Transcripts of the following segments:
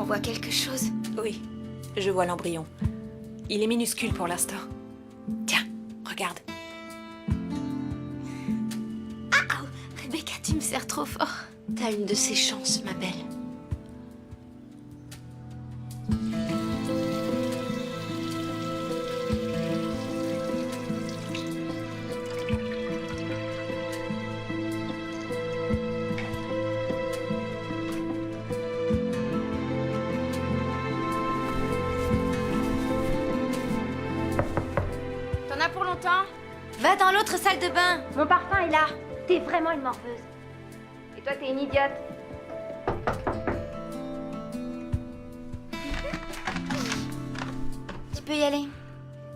voit quelque chose? Oui, je vois l'embryon. Il est minuscule pour l'instant. Tiens, regarde. Ah, Rebecca, tu me serres trop fort. T'as une de ces chances, ma belle. T'en as pour longtemps? Va dans l'autre salle de bain. Mon parfum est là. T'es vraiment une morveuse. Et toi, t'es une idiote. Tu peux y aller.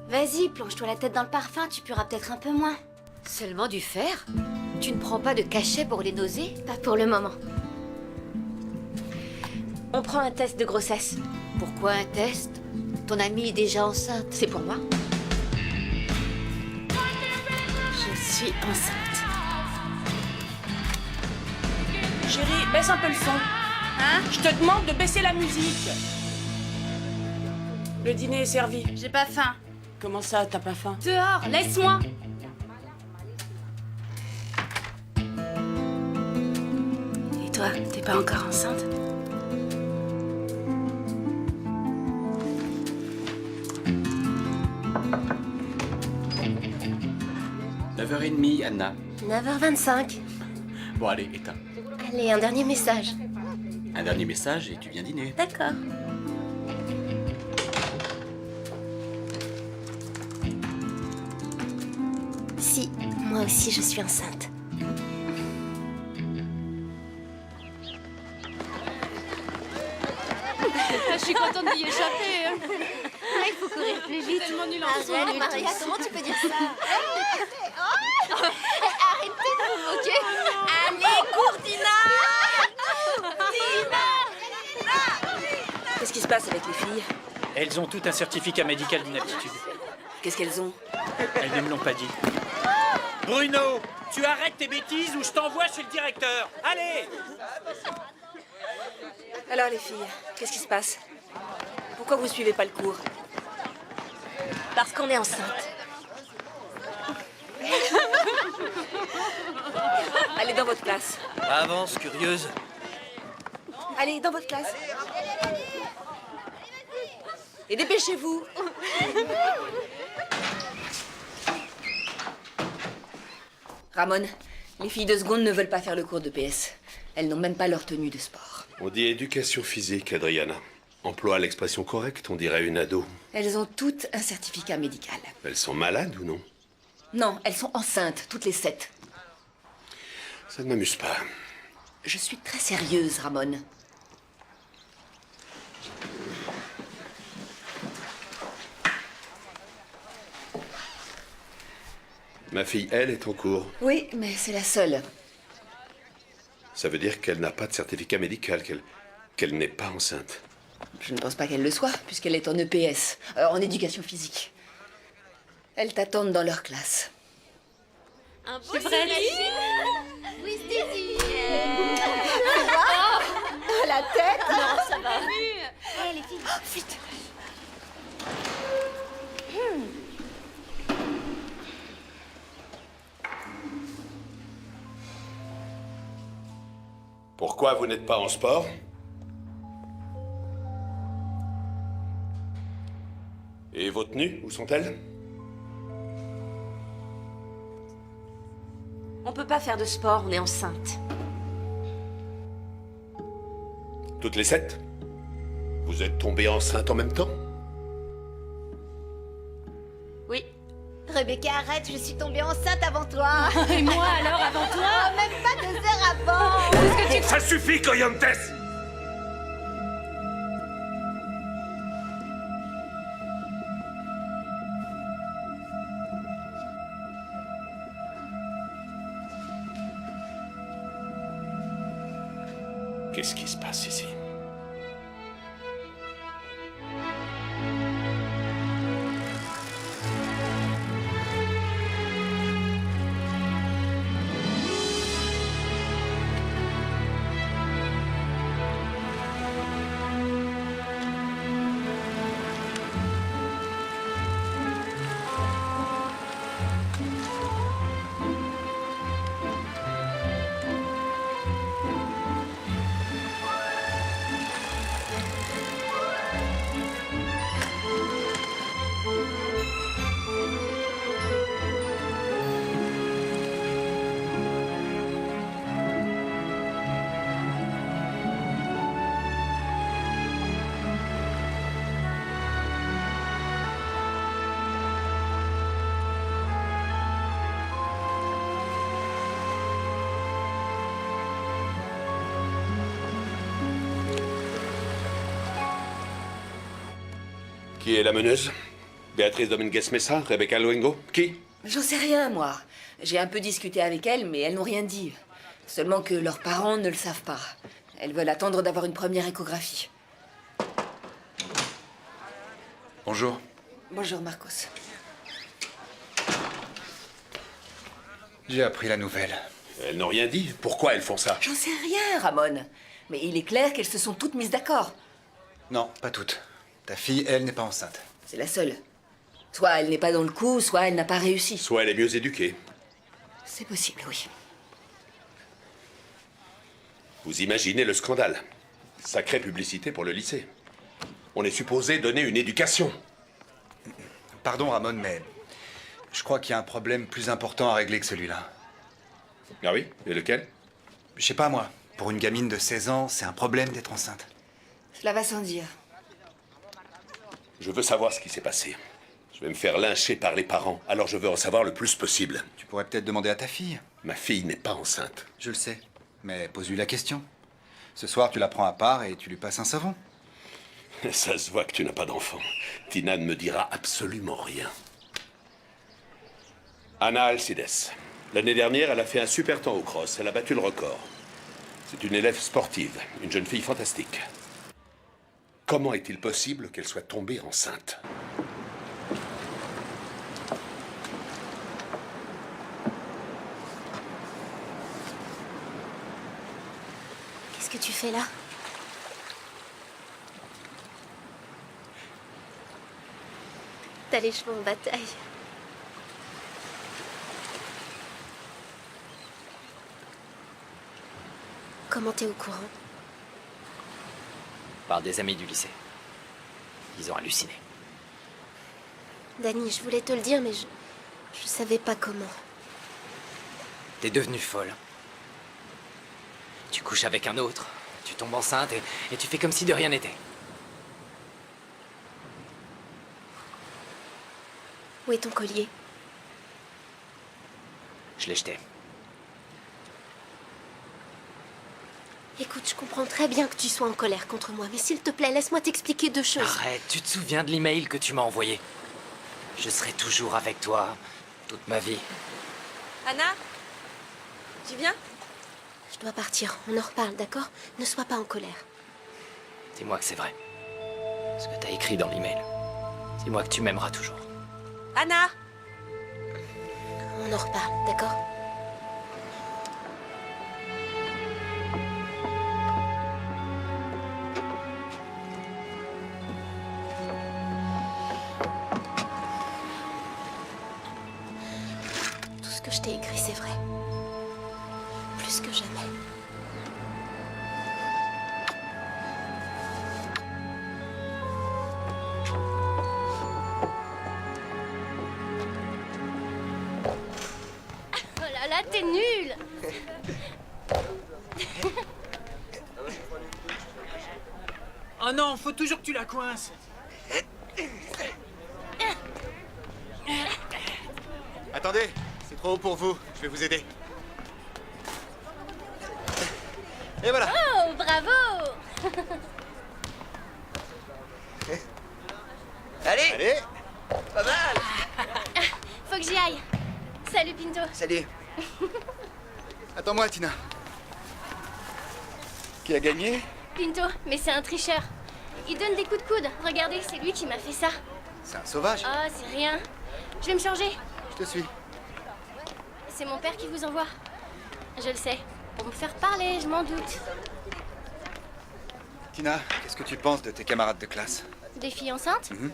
Vas-y, plonge-toi la tête dans le parfum, tu pueras peut-être un peu moins. Seulement du fer? Tu ne prends pas de cachet pour les nausées? Pas pour le moment. On prend un test de grossesse. Pourquoi un test? Ton amie est déjà enceinte, c'est pour moi? Je suis enceinte. Chérie, baisse un peu le son. Hein? Je te demande de baisser la musique. Le dîner est servi. J'ai pas faim. Comment ça, t'as pas faim? Dehors, laisse-moi. Et toi, t'es pas encore enceinte? « 9h30, Anna. 9h25. Bon, allez, éteins. Allez, un dernier message. Un dernier message et tu viens dîner. D'accord. Si, moi aussi je suis enceinte. Je suis contente d'y échapper. Il faut courir plus vite. Tellement nul en Arrête, soi. Maria, comment tu peux dire ça? Arrêtez de vous moquer. Allez, cours, Dina! Qu'est-ce qui se passe avec les filles? Elles ont toutes un certificat médical d'inaptitude. Qu'est-ce qu'elles ont? Elles ne me l'ont pas dit. Bruno, tu arrêtes tes bêtises ou je t'envoie chez le directeur. Allez! Alors les filles, qu'est-ce qui se passe? Pourquoi vous suivez pas le cours? Parce qu'on est enceinte. Allez dans votre classe. Avance, curieuse. Allez, dans votre classe. Et dépêchez-vous. Ramon, les filles de seconde ne veulent pas faire le cours de PS. Elles n'ont même pas leur tenue de sport. On dit éducation physique, Adriana. Emploie l'expression correcte, on dirait une ado. Elles ont toutes un certificat médical. Elles sont malades ou non? Non, elles sont enceintes, toutes les 7. Ça ne m'amuse pas. Je suis très sérieuse, Ramon. Ma fille, elle, est en cours. Oui, mais c'est la seule. Ça veut dire qu'elle n'a pas de certificat médical, qu'elle n'est pas enceinte. Je ne pense pas qu'elle le soit, puisqu'elle est en EPS, en éducation physique. Elles t'attendent dans leur classe. Un beau cérémonie. Oui, Stacy. La tête! Non, ça va. Allez, les filles. Vite! Pourquoi vous n'êtes pas en sport? Et vos tenues, où sont-elles? On peut pas faire de sport, on est enceinte. Toutes les 7? Vous êtes tombées enceintes en même temps? Oui. Rebecca, arrête, je suis tombée enceinte avant toi. Et moi alors, avant toi? Oh, même pas 2 heures avant. Ça suffit, Coyantes! Qu'est-ce qui se passe ici? Qui est la meneuse? Béatrice Dominguez Mesa? Rebecca Luengo? Qui? J'en sais rien, moi. J'ai un peu discuté avec elles, mais elles n'ont rien dit. Seulement que leurs parents ne le savent pas. Elles veulent attendre d'avoir une première échographie. Bonjour. Bonjour, Marcos. J'ai appris la nouvelle. Elles n'ont rien dit. Pourquoi elles font ça? J'en sais rien, Ramon. Mais il est clair qu'elles se sont toutes mises d'accord. Non, pas toutes. Ta fille, elle, n'est pas enceinte. C'est la seule. Soit elle n'est pas dans le coup, soit elle n'a pas réussi. Soit elle est mieux éduquée. C'est possible, oui. Vous imaginez le scandale. Sacrée publicité pour le lycée. On est supposé donner une éducation. Pardon, Ramon, mais je crois qu'il y a un problème plus important à régler que celui-là. Ah oui? Et lequel? Je sais pas, moi. Pour une gamine de 16 ans, c'est un problème d'être enceinte. Cela va sans dire. Je veux savoir ce qui s'est passé. Je vais me faire lyncher par les parents, alors je veux en savoir le plus possible. Tu pourrais peut-être demander à ta fille. Ma fille n'est pas enceinte. Je le sais. Mais pose-lui la question. Ce soir, tu la prends à part et tu lui passes un savon. Ça se voit que tu n'as pas d'enfant. Tina ne me dira absolument rien. Anna Alcides. L'année dernière, elle a fait un super temps au cross. Elle a battu le record. C'est une élève sportive, une jeune fille fantastique. Comment est-il possible qu'elle soit tombée enceinte? Qu'est-ce que tu fais là? T'as les cheveux en bataille. Comment t'es au courant? Par des amis du lycée. Ils ont halluciné. Dani, je voulais te le dire, mais je savais pas comment. T'es devenue folle. Tu couches avec un autre, tu tombes enceinte et tu fais comme si de rien n'était. Où est ton collier? Je l'ai jeté. Écoute, je comprends très bien que tu sois en colère contre moi, mais s'il te plaît, laisse-moi t'expliquer deux choses. Arrête, tu te souviens de l'email que tu m'as envoyé? Je serai toujours avec toi, toute ma vie. Anna? Tu viens? Je dois partir, on en reparle, d'accord? Ne sois pas en colère. Dis-moi que c'est vrai. Ce que t'as écrit dans l'email. Dis-moi que tu m'aimeras toujours. Anna? On en reparle, d'accord? Tout ce que je t'ai écrit, c'est vrai. Plus que jamais. Oh là là, t'es nul! Oh non, faut toujours que tu la coinces. Attendez, c'est trop haut pour vous. Je vais vous aider. Et voilà. Oh, bravo! Allez, Allez, pas mal. Faut que j'y aille. Salut, Pinto. Salut. attends-moi, Tina. Qui a gagné? Pinto, mais c'est un tricheur. Il donne des coups de coude. Regardez, c'est lui qui m'a fait ça. C'est un sauvage. Oh, c'est rien. Je vais me changer. Je te suis. C'est mon père qui vous envoie. Je le sais. Pour me faire parler, je m'en doute. Tina, qu'est-ce que tu penses de tes camarades de classe? Des filles enceintes? Mhm.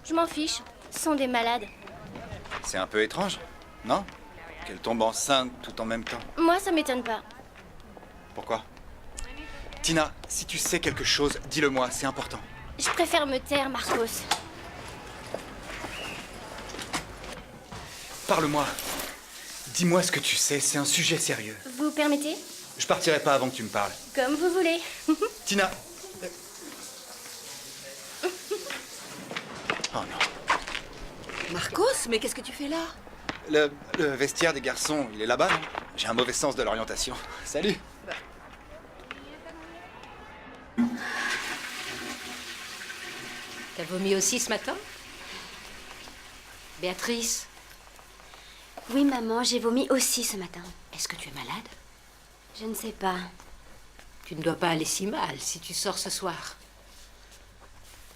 Je m'en fiche. Ce sont des malades. C'est un peu étrange, non? Qu'elle tombe enceinte tout en même temps. Moi, ça m'étonne pas. Pourquoi? Tina, si tu sais quelque chose, dis-le-moi, c'est important. Je préfère me taire, Marcos. Parle-moi. Dis-moi ce que tu sais, c'est un sujet sérieux. Vous permettez? Je partirai pas avant que tu me parles. Comme vous voulez. Tina. Oh non. Marcos, mais qu'est-ce que tu fais là? Le vestiaire des garçons, il est là-bas, non? J'ai un mauvais sens de l'orientation. Salut. T'as vomi aussi ce matin? Béatrice, Oui, maman, j'ai vomi aussi ce matin. est-ce que tu es malade? Je ne sais pas. Tu ne dois pas aller si mal si tu sors ce soir.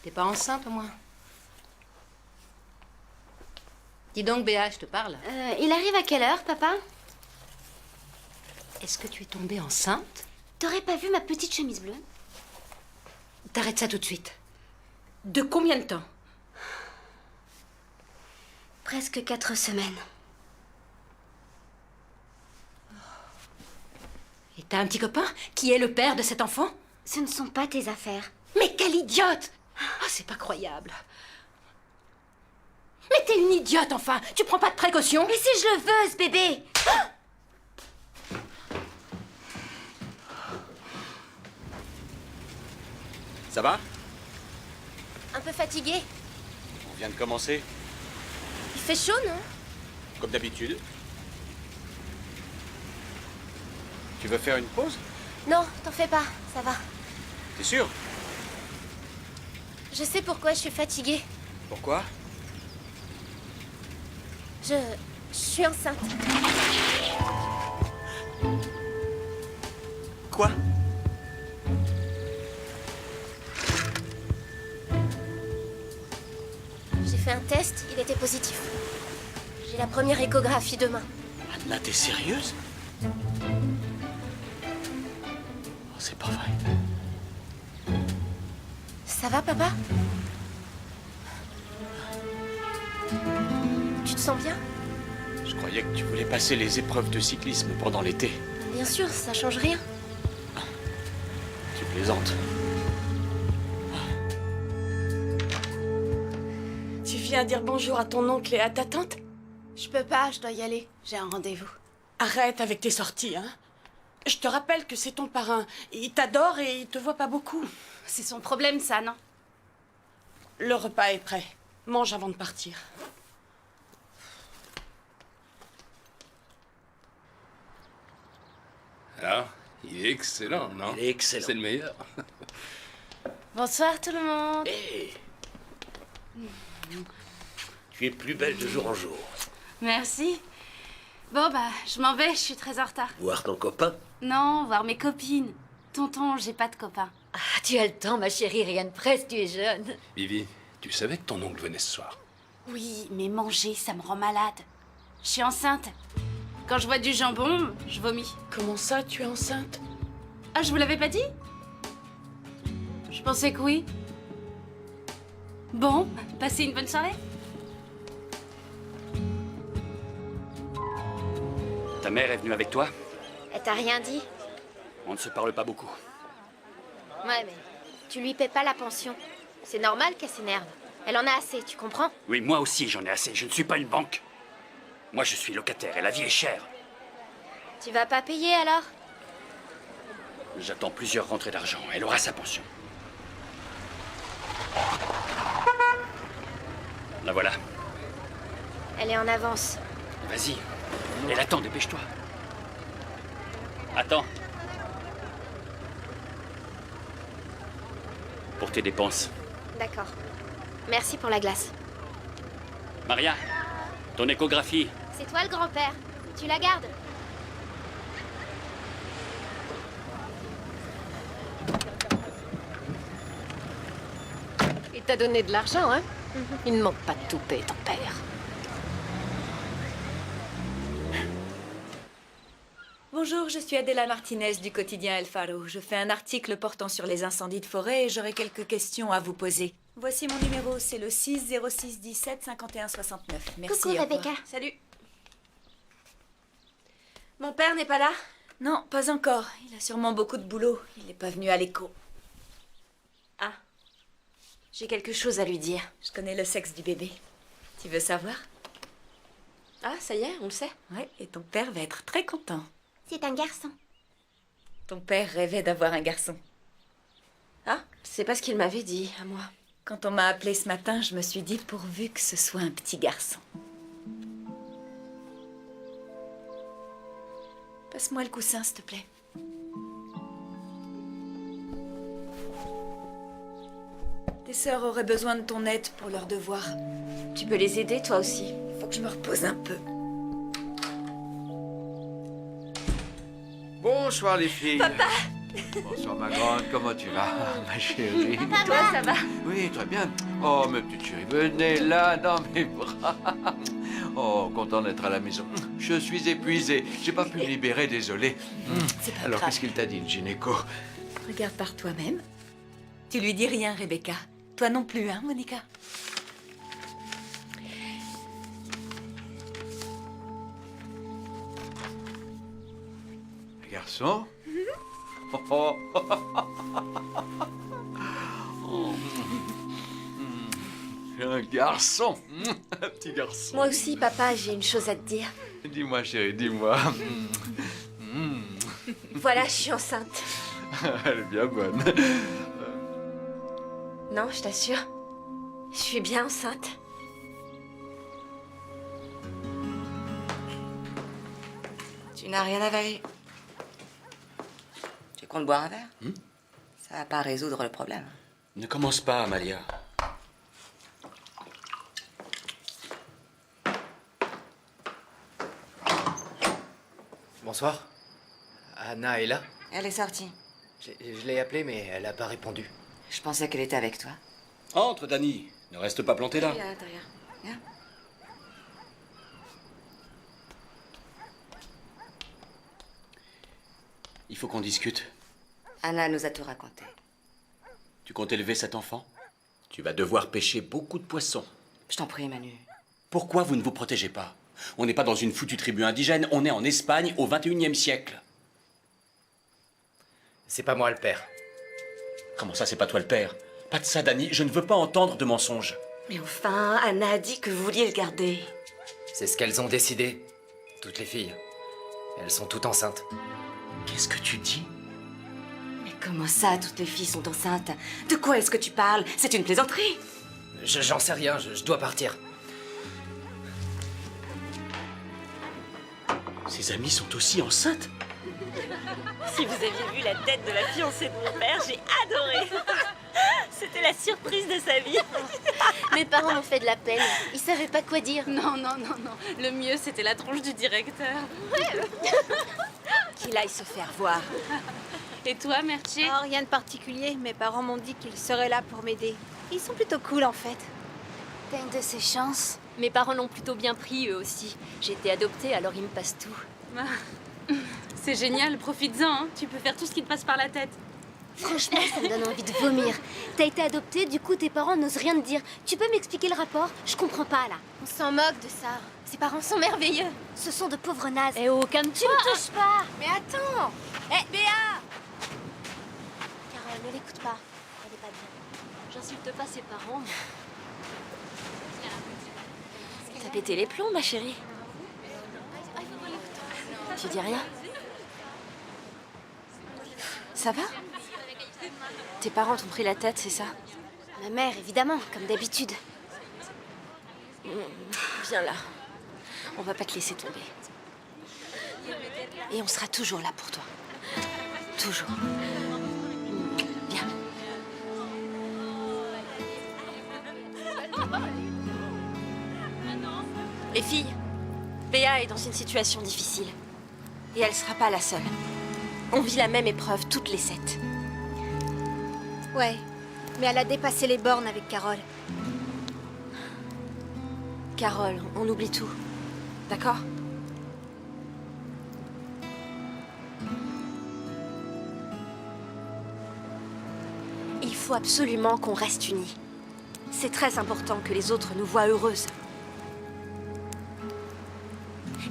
T'es pas enceinte au moins? Dis donc, Béa, je te parle. Il arrive à quelle heure, papa? Est-ce que tu es tombée enceinte? T'aurais pas vu ma petite chemise bleue? T'arrêtes ça tout de suite. De combien de temps? Presque 4 semaines. Et t'as un petit copain qui est le père de cet enfant? Ce ne sont pas tes affaires. Mais quelle idiote! Ah, c'est pas croyable. Mais t'es une idiote, enfin! Tu prends pas de précautions? Mais si je le veux, ce bébé! Ça va? Un peu fatigué. On vient de commencer, Il fait chaud, non? comme d'habitude. Tu veux faire une pause? Non, t'en fais pas, ça va. T'es sûr? Je sais pourquoi je suis fatiguée. Pourquoi? Je suis enceinte. Quoi? J'ai fait un test, il était positif. J'ai la première échographie demain. Anna, t'es sérieuse? Oh, c'est pas vrai. Ça va, papa? Tu te sens bien? Je croyais que tu voulais passer les épreuves de cyclisme pendant l'été. Bien sûr, ça change rien. Tu plaisantes. Tu viens dire bonjour à ton oncle et à ta tante? Je peux pas, je dois y aller. J'ai un rendez-vous. Arrête avec tes sorties, hein. Je te rappelle que c'est ton parrain. Il t'adore et il te voit pas beaucoup. C'est son problème, ça, non? Le repas est prêt. Mange avant de partir. Alors, il est excellent, non? Il est excellent. C'est le meilleur. Bonsoir tout le monde. Hé! Tu es plus belle de jour en jour. Merci. Bon, bah, je m'en vais, je suis très en retard. Voir ton copain? Non, voir mes copines. Tonton, j'ai pas de copain. Ah, tu as le temps, ma chérie, rien de presse, tu es jeune. Vivi, tu savais que ton oncle venait ce soir? Oui, mais manger, ça me rend malade. Je suis enceinte. Quand je vois du jambon, je vomis. Comment ça, tu es enceinte? Ah, je vous l'avais pas dit? Je pensais que oui. Bon, passez une bonne soirée. Ta mère est venue avec toi? Elle t'a rien dit? On ne se parle pas beaucoup. Ouais, mais tu lui paies pas la pension. C'est normal qu'elle s'énerve. Elle en a assez, tu comprends? Oui, moi aussi j'en ai assez. Je ne suis pas une banque. Moi je suis locataire et la vie est chère. Tu vas pas payer alors? J'attends plusieurs rentrées d'argent. Elle aura sa pension. La voilà. Elle est en avance. Vas-y. Elle attend, dépêche-toi. Attends. Pour tes dépenses. D'accord. Merci pour la glace. Maria, ton échographie. C'est toi le grand-père. Tu la gardes? Il t'a donné de l'argent, hein? Il ne manque pas de toupet, ton père. Bonjour, je suis Adela Martinez du quotidien El Faro. Je fais un article portant sur les incendies de forêt et j'aurais quelques questions à vous poser. Voici mon numéro, c'est le 6 06 17 51 69. Merci. Coucou au revoir. Rebecca. Salut. Mon père n'est pas là? Non, pas encore. Il a sûrement beaucoup de boulot. Il n'est pas venu à l'écho. Ah. J'ai quelque chose à lui dire. Je connais le sexe du bébé. Tu veux savoir? Ah, ça y est, on le sait. Ouais, et ton père va être très content. C'est un garçon. Ton père rêvait d'avoir un garçon. Ah, c'est pas ce qu'il m'avait dit, à moi. Quand on m'a appelé ce matin, je me suis dit pourvu que ce soit un petit garçon. Passe-moi le coussin, s'il te plaît. Tes sœurs auraient besoin de ton aide pour leurs devoirs. Tu peux les aider, toi aussi. Faut que je me repose un peu. Bonsoir les filles. Papa! Bonsoir ma grande, comment tu vas, ma chérie? Toi, ça va? Oui, très bien. Oh, ma petite chérie, venez là dans mes bras. Oh, content d'être à la maison. Je suis épuisé. J'ai pas pu me libérer, désolé. C'est pas Alors, grave. qu'est-ce qu'il t'a dit, le gynéco? Regarde par toi-même. Tu lui dis rien, Rebecca. Toi non plus, hein, Monica? Garçon? Oh. Oh. Un garçon. Un petit garçon. Moi aussi, papa, j'ai une chose à te dire. Dis-moi, chérie, dis-moi. Voilà, je suis enceinte. Elle est bien bonne. Non, je t'assure. Je suis bien enceinte. Tu n'as rien avalé. Tu comptes boire un verre? Ça va pas résoudre le problème. Ne commence pas, Amalia. Bonsoir. Anna est là? Elle est sortie. Je l'ai appelée, mais elle n'a pas répondu. Je pensais qu'elle était avec toi. Entre, Dani. Ne reste pas planté là. Viens à l'intérieur. Viens. Il faut qu'on discute. Anna nous a tout raconté. Tu comptes élever cet enfant? Tu vas devoir pêcher beaucoup de poissons. Je t'en prie, Manu. Pourquoi vous ne vous protégez pas? On n'est pas dans une foutue tribu indigène, on est en Espagne au XXIe siècle. C'est pas moi le père. Comment ça, c'est pas toi le père? Pas de ça, Dani, je ne veux pas entendre de mensonges. Mais enfin, Anna a dit que vous vouliez le garder. C'est ce qu'elles ont décidé. Toutes les filles. Elles sont toutes enceintes. Qu'est-ce que tu dis? Mais comment ça, toutes les filles sont enceintes? De quoi est-ce que tu parles? C'est une plaisanterie. J'en sais rien, je dois partir. Ses amies sont aussi enceintes? Si vous aviez vu la tête de la fiancée de mon père, j'ai adoré. C'était la surprise de sa vie. Mes parents m'ont fait de la peine. Ils savaient pas quoi dire. Non, non, non, non. Le mieux, c'était la tronche du directeur. Qu'il aille se faire voir. Et toi, Mertier? Oh, rien de particulier. Mes parents m'ont dit qu'ils seraient là pour m'aider. Ils sont plutôt cool, en fait. T'as une de ces chances. Mes parents l'ont plutôt bien pris, eux aussi. J'ai été adoptée, alors ils me passent tout. C'est génial, profites-en, hein. Tu peux faire tout ce qui te passe par la tête. Franchement, ça me donne envie de vomir. T'as été adoptée, du coup tes parents n'osent rien te dire. Tu peux m'expliquer le rapport? Je comprends pas, là. On s'en moque de ça. Ses parents sont merveilleux. Ce sont de pauvres nazes. Eh oh, calme-toi. Tu me touches pas. Mais attends. Eh, Béa! Carole, ne l'écoute pas. Elle est pas bien. J'insulte pas ses parents. T'as pété les plombs, ma chérie. Tu dis rien? Ça va? Tes parents t'ont pris la tête, c'est ça? Ma mère, évidemment, comme d'habitude. Viens là. On va pas te laisser tomber. Et on sera toujours là pour toi. Toujours. Viens. Les filles, Béa est dans une situation difficile. Et elle sera pas la seule. On vit la même épreuve toutes les 7. Ouais, mais elle a dépassé les bornes avec Carole. Carole, on oublie tout. D'accord? Il faut absolument qu'on reste unis. C'est très important que les autres nous voient heureuses.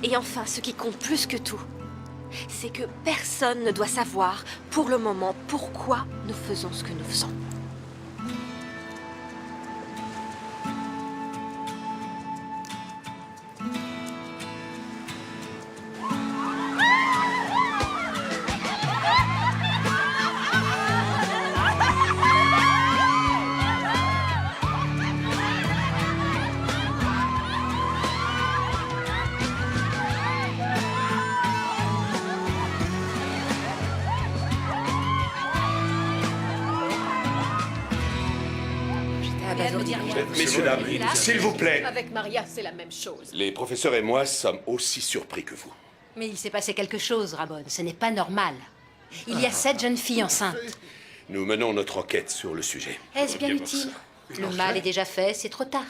Et enfin, ce qui compte plus que tout, c'est que personne ne doit savoir, pour le moment, pourquoi nous faisons ce que nous faisons. vous dire rien. Messieurs, dames, s'il vous plaît. Avec Maria, c'est la même chose. Les professeurs et moi sommes aussi surpris que vous. Mais il s'est passé quelque chose, Ramon. Ce n'est pas normal. Il y a 7 jeunes filles enceintes. Nous menons notre enquête sur le sujet. Est-ce bien utile? Le mal est déjà fait, c'est trop tard.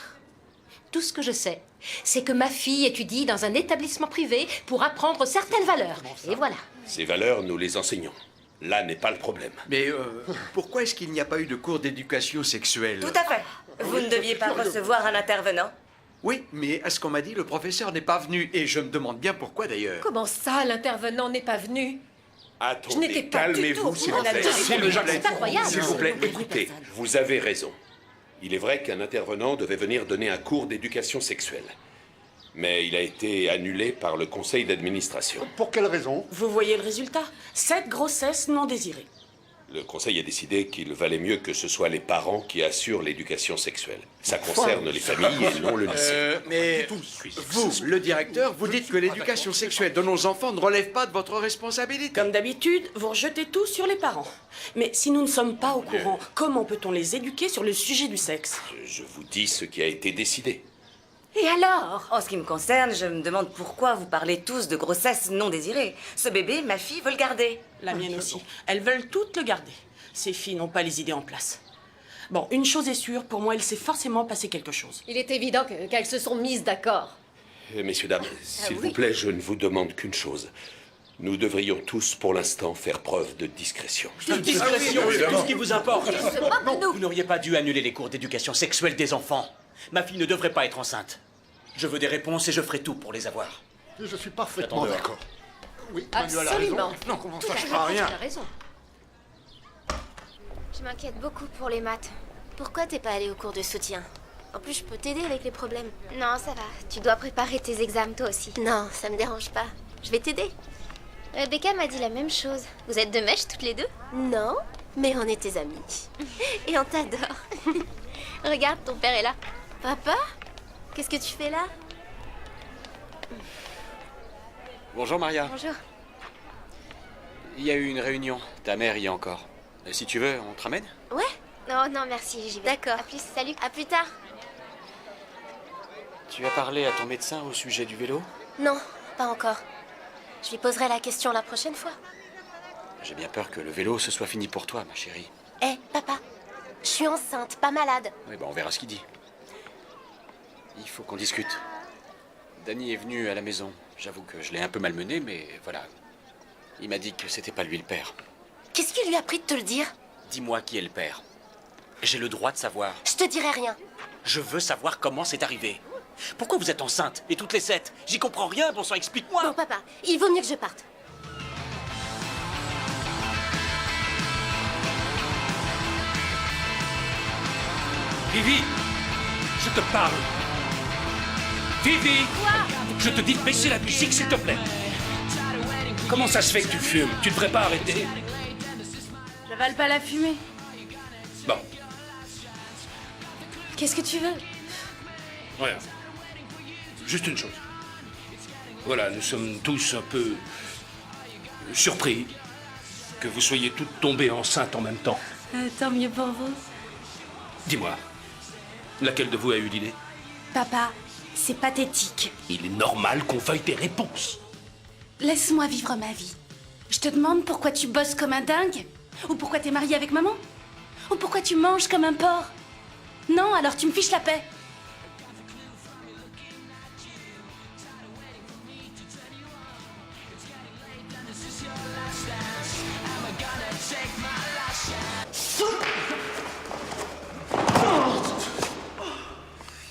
Tout ce que je sais, c'est que ma fille étudie dans un établissement privé pour apprendre certaines valeurs. Et voilà. Ces valeurs, nous les enseignons. Là n'est pas le problème. Mais pourquoi est-ce qu'il n'y a pas eu de cours d'éducation sexuelle? Tout à fait. Vous ne deviez pas recevoir un intervenant? Oui, mais à ce qu'on m'a dit, le professeur n'est pas venu. Et je me demande bien pourquoi d'ailleurs. Comment ça, l'intervenant n'est pas venu? Je n'étais Attendez, pas du calmez-vous, tout. s'il vous plaît. C'est incroyable. S'il vous plaît, écoutez, vous avez raison. Il est vrai qu'un intervenant devait venir donner un cours d'éducation sexuelle. Mais il a été annulé par le conseil d'administration. Pour quelle raison? Vous voyez le résultat? 7 grossesses non désirées. Le conseil a décidé qu'il valait mieux que ce soit les parents qui assurent l'éducation sexuelle. Ça concerne les familles et non le lycée. Mais vous, le directeur, vous dites que l'éducation sexuelle de nos enfants ne relève pas de votre responsabilité. Comme d'habitude, vous rejetez tout sur les parents. Mais si nous ne sommes pas au courant, comment peut-on les éduquer sur le sujet du sexe? Je vous dis ce qui a été décidé. Et alors? En ce qui me concerne, je me demande pourquoi vous parlez tous de grossesse non désirée. Ce bébé, ma fille veut le garder. La mienne aussi. Elles veulent toutes le garder. Ces filles n'ont pas les idées en place. Bon, une chose est sûre, pour moi, il s'est forcément passé quelque chose. Il est évident qu'elles se sont mises d'accord. Messieurs, dames, s'il vous plaît, je ne vous demande qu'une chose. Nous devrions tous, pour l'instant, faire preuve de discrétion. Discrétion, c'est tout ce qui vous importe. Il se moque de nous. Vous n'auriez pas dû annuler les cours d'éducation sexuelle des enfants. Ma fille ne devrait pas être enceinte. Je veux des réponses et je ferai tout pour les avoir. Je suis parfaitement d'accord. Oui, absolument. Non, comment ça, Tout à je fait, ferai rien. tu as raison. Je m'inquiète beaucoup pour les maths. Pourquoi t'es pas allé au cours de soutien? En plus, je peux t'aider avec les problèmes. Non, ça va. Tu dois préparer tes examens toi aussi. Non, ça me dérange pas. Je vais t'aider. Rebecca m'a dit la même chose. Vous êtes de mèche toutes les deux? Non, mais on est tes amis. Et on t'adore. Regarde, ton père est là. Papa? Qu'est-ce que tu fais là? Bonjour Maria. Bonjour. Il y a eu une réunion. Ta mère y est encore. Si tu veux, on te ramène? Ouais? Non, non, merci, j'y vais. D'accord. À plus, salut. À plus tard. Tu as parlé à ton médecin au sujet du vélo? Non, pas encore. Je lui poserai la question la prochaine fois. J'ai bien peur que le vélo ce soit fini pour toi, ma chérie. Hé, papa, je suis enceinte, pas malade. Oui, on verra ce qu'il dit. Il faut qu'on discute. Danny est venu à la maison. J'avoue que je l'ai un peu malmené, mais voilà. Il m'a dit que c'était pas lui le père. Qu'est-ce qui lui a pris de te le dire? Dis-moi qui est le père. J'ai le droit de savoir. Je te dirai rien. Je veux savoir comment c'est arrivé. Pourquoi vous êtes enceinte? Et toutes les 7? J'y comprends rien, bon sang, explique-moi. Non, papa, il vaut mieux que je parte. Vivi, je te parle. Vivi! Quoi? Je te dis de baisser la musique, s'il te plaît. Comment ça se fait que tu fumes? Tu devrais pas arrêter. J'avale pas la fumée. Bon, Qu'est-ce que tu veux? voilà. Juste une chose. Voilà, nous sommes tous un peu surpris que vous soyez toutes tombées enceintes en même temps. Tant mieux pour vous. Dis-moi, laquelle de vous a eu l'idée? Papa, c'est pathétique. Il est normal qu'on veuille des réponses. Laisse-moi vivre ma vie. Je te demande pourquoi tu bosses comme un dingue? Ou pourquoi t'es marié avec maman? Ou pourquoi tu manges comme un porc? Non, alors tu me fiches la paix.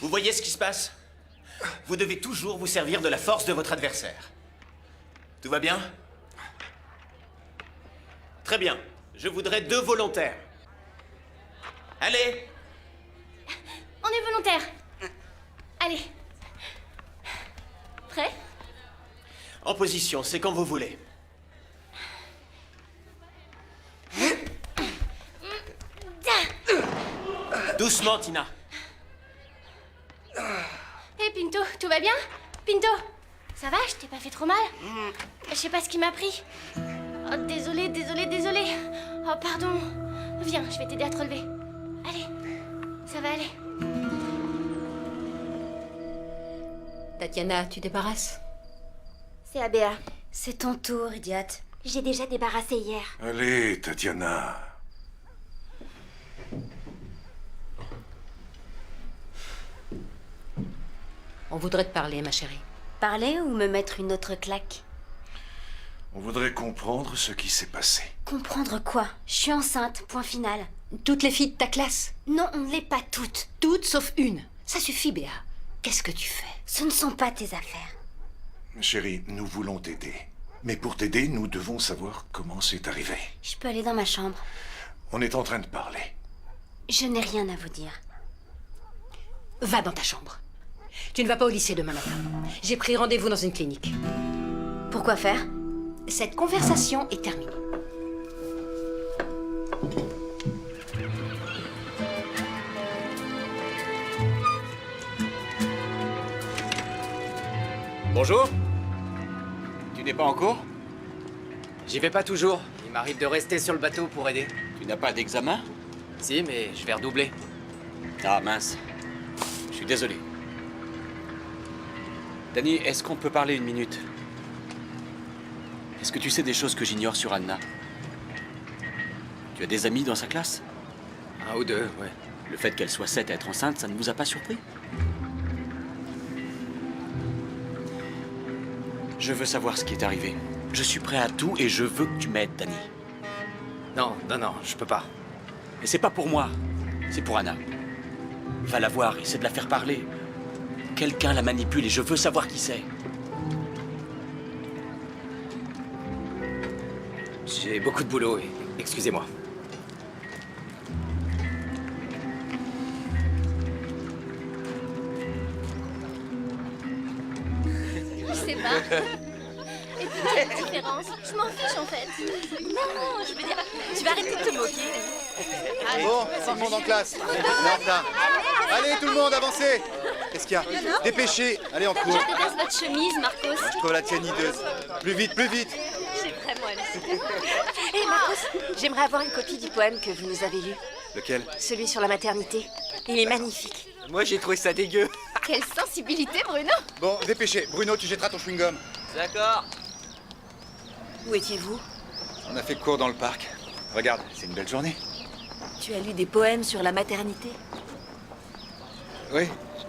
Vous voyez ce qui se passe? Vous devez toujours vous servir de la force de votre adversaire. Tout va bien? Très bien. Je voudrais 2 volontaires. Allez! On est volontaire. Allez. Prêt? En position, c'est quand vous voulez. Doucement, Tina. Hé, Pinto, tout va bien? Pinto, ça va? Je t'ai pas fait trop mal? Je sais pas ce qui m'a pris. Oh, désolé. Oh, pardon. Viens, je vais t'aider à te relever. Allez, ça va aller. Tatiana, tu débarrasses? C'est Abéa. C'est ton tour, idiote. J'ai déjà débarrassé hier. Allez, Tatiana. On voudrait te parler, ma chérie. Parler ou me mettre une autre claque? On voudrait comprendre ce qui s'est passé. Comprendre quoi? Je suis enceinte, point final. Toutes les filles de ta classe? Non, on ne l'est pas toutes. Toutes sauf une. Ça suffit, Béa. Qu'est-ce que tu fais? Ce ne sont pas tes affaires. Chérie, nous voulons t'aider. Mais pour t'aider, nous devons savoir comment c'est arrivé. Je peux aller dans ma chambre. On est en train de parler. Je n'ai rien à vous dire. Va dans ta chambre. Tu ne vas pas au lycée demain matin. J'ai pris rendez-vous dans une clinique. Pourquoi faire? Cette conversation est terminée. Bonjour. Tu n'es pas en cours? J'y vais pas toujours. Il m'arrive de rester sur le bateau pour aider. Tu n'as pas d'examen? Si, mais je vais redoubler. Ah mince. Je suis désolé. Danny, est-ce qu'on peut parler une minute? Est-ce que tu sais des choses que j'ignore sur Anna? Tu as des amis dans sa classe? Un ou deux, ouais. Le fait qu'elle soit 7 à être enceinte, ça ne vous a pas surpris? Je veux savoir ce qui est arrivé. Je suis prêt à tout et je veux que tu m'aides, Danny. Non, je peux pas. Et c'est pas pour moi, c'est pour Anna. Va la voir, essaie de la faire parler. Quelqu'un la manipule et je veux savoir qui c'est. J'ai beaucoup de boulot et excusez-moi. Je sais pas. Et puis quelle différence? Je m'en fiche en fait. Non, je veux dire, tu vas arrêter de te moquer. Bon, tout le monde en classe. On est en retard. Allez, tout le monde, avancez. Qu'est-ce qu'il y a? Dépêchez. Allez, on court. Je déteste votre chemise, Marcos. Je trouve la tienne hideuse. Plus vite, plus vite. J'ai vraiment aimé. Hé, Marcos, j'aimerais avoir une copie du poème que vous nous avez lu. Lequel? Celui sur la maternité. Il est magnifique. Moi, j'ai trouvé ça dégueu. Quelle sensibilité, Bruno! Bon, dépêchez. Bruno, tu jetteras ton chewing-gum. D'accord. Où étiez-vous? On a fait cours dans le parc. Regarde, c'est une belle journée. Tu as lu des poèmes sur la maternité? Oui,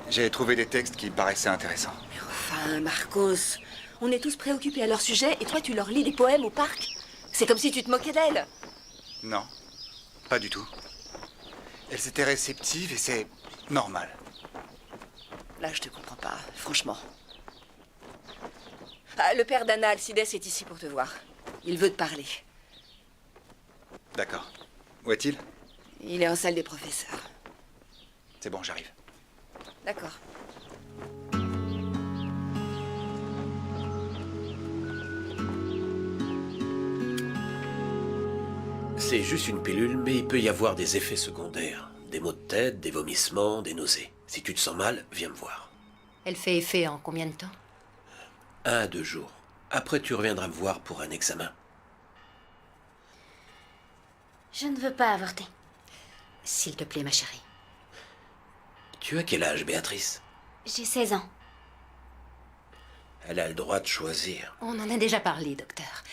j'ai trouvé des textes qui paraissaient intéressants. Enfin, Marcos, on est tous préoccupés à leur sujet et toi tu leur lis des poèmes au parc? C'est comme si tu te moquais d'elles. Non, pas du tout. Elles étaient réceptives et c'est normal. Là, je te comprends pas, franchement. Ah, le père d'Anna, Alcides, est ici pour te voir. Il veut te parler. D'accord. Où est-il? Il est en salle des professeurs. C'est bon, j'arrive. D'accord. C'est juste une pilule, mais il peut y avoir des effets secondaires. Des maux de tête, des vomissements, des nausées. Si tu te sens mal, viens me voir. Elle fait effet en combien de temps? 1 à 2 jours. Après, tu reviendras me voir pour un examen. Je ne veux pas avorter. S'il te plaît, ma chérie. Tu as quel âge, Béatrice? J'ai 16 ans. Elle a le droit de choisir. On en a déjà parlé, docteur.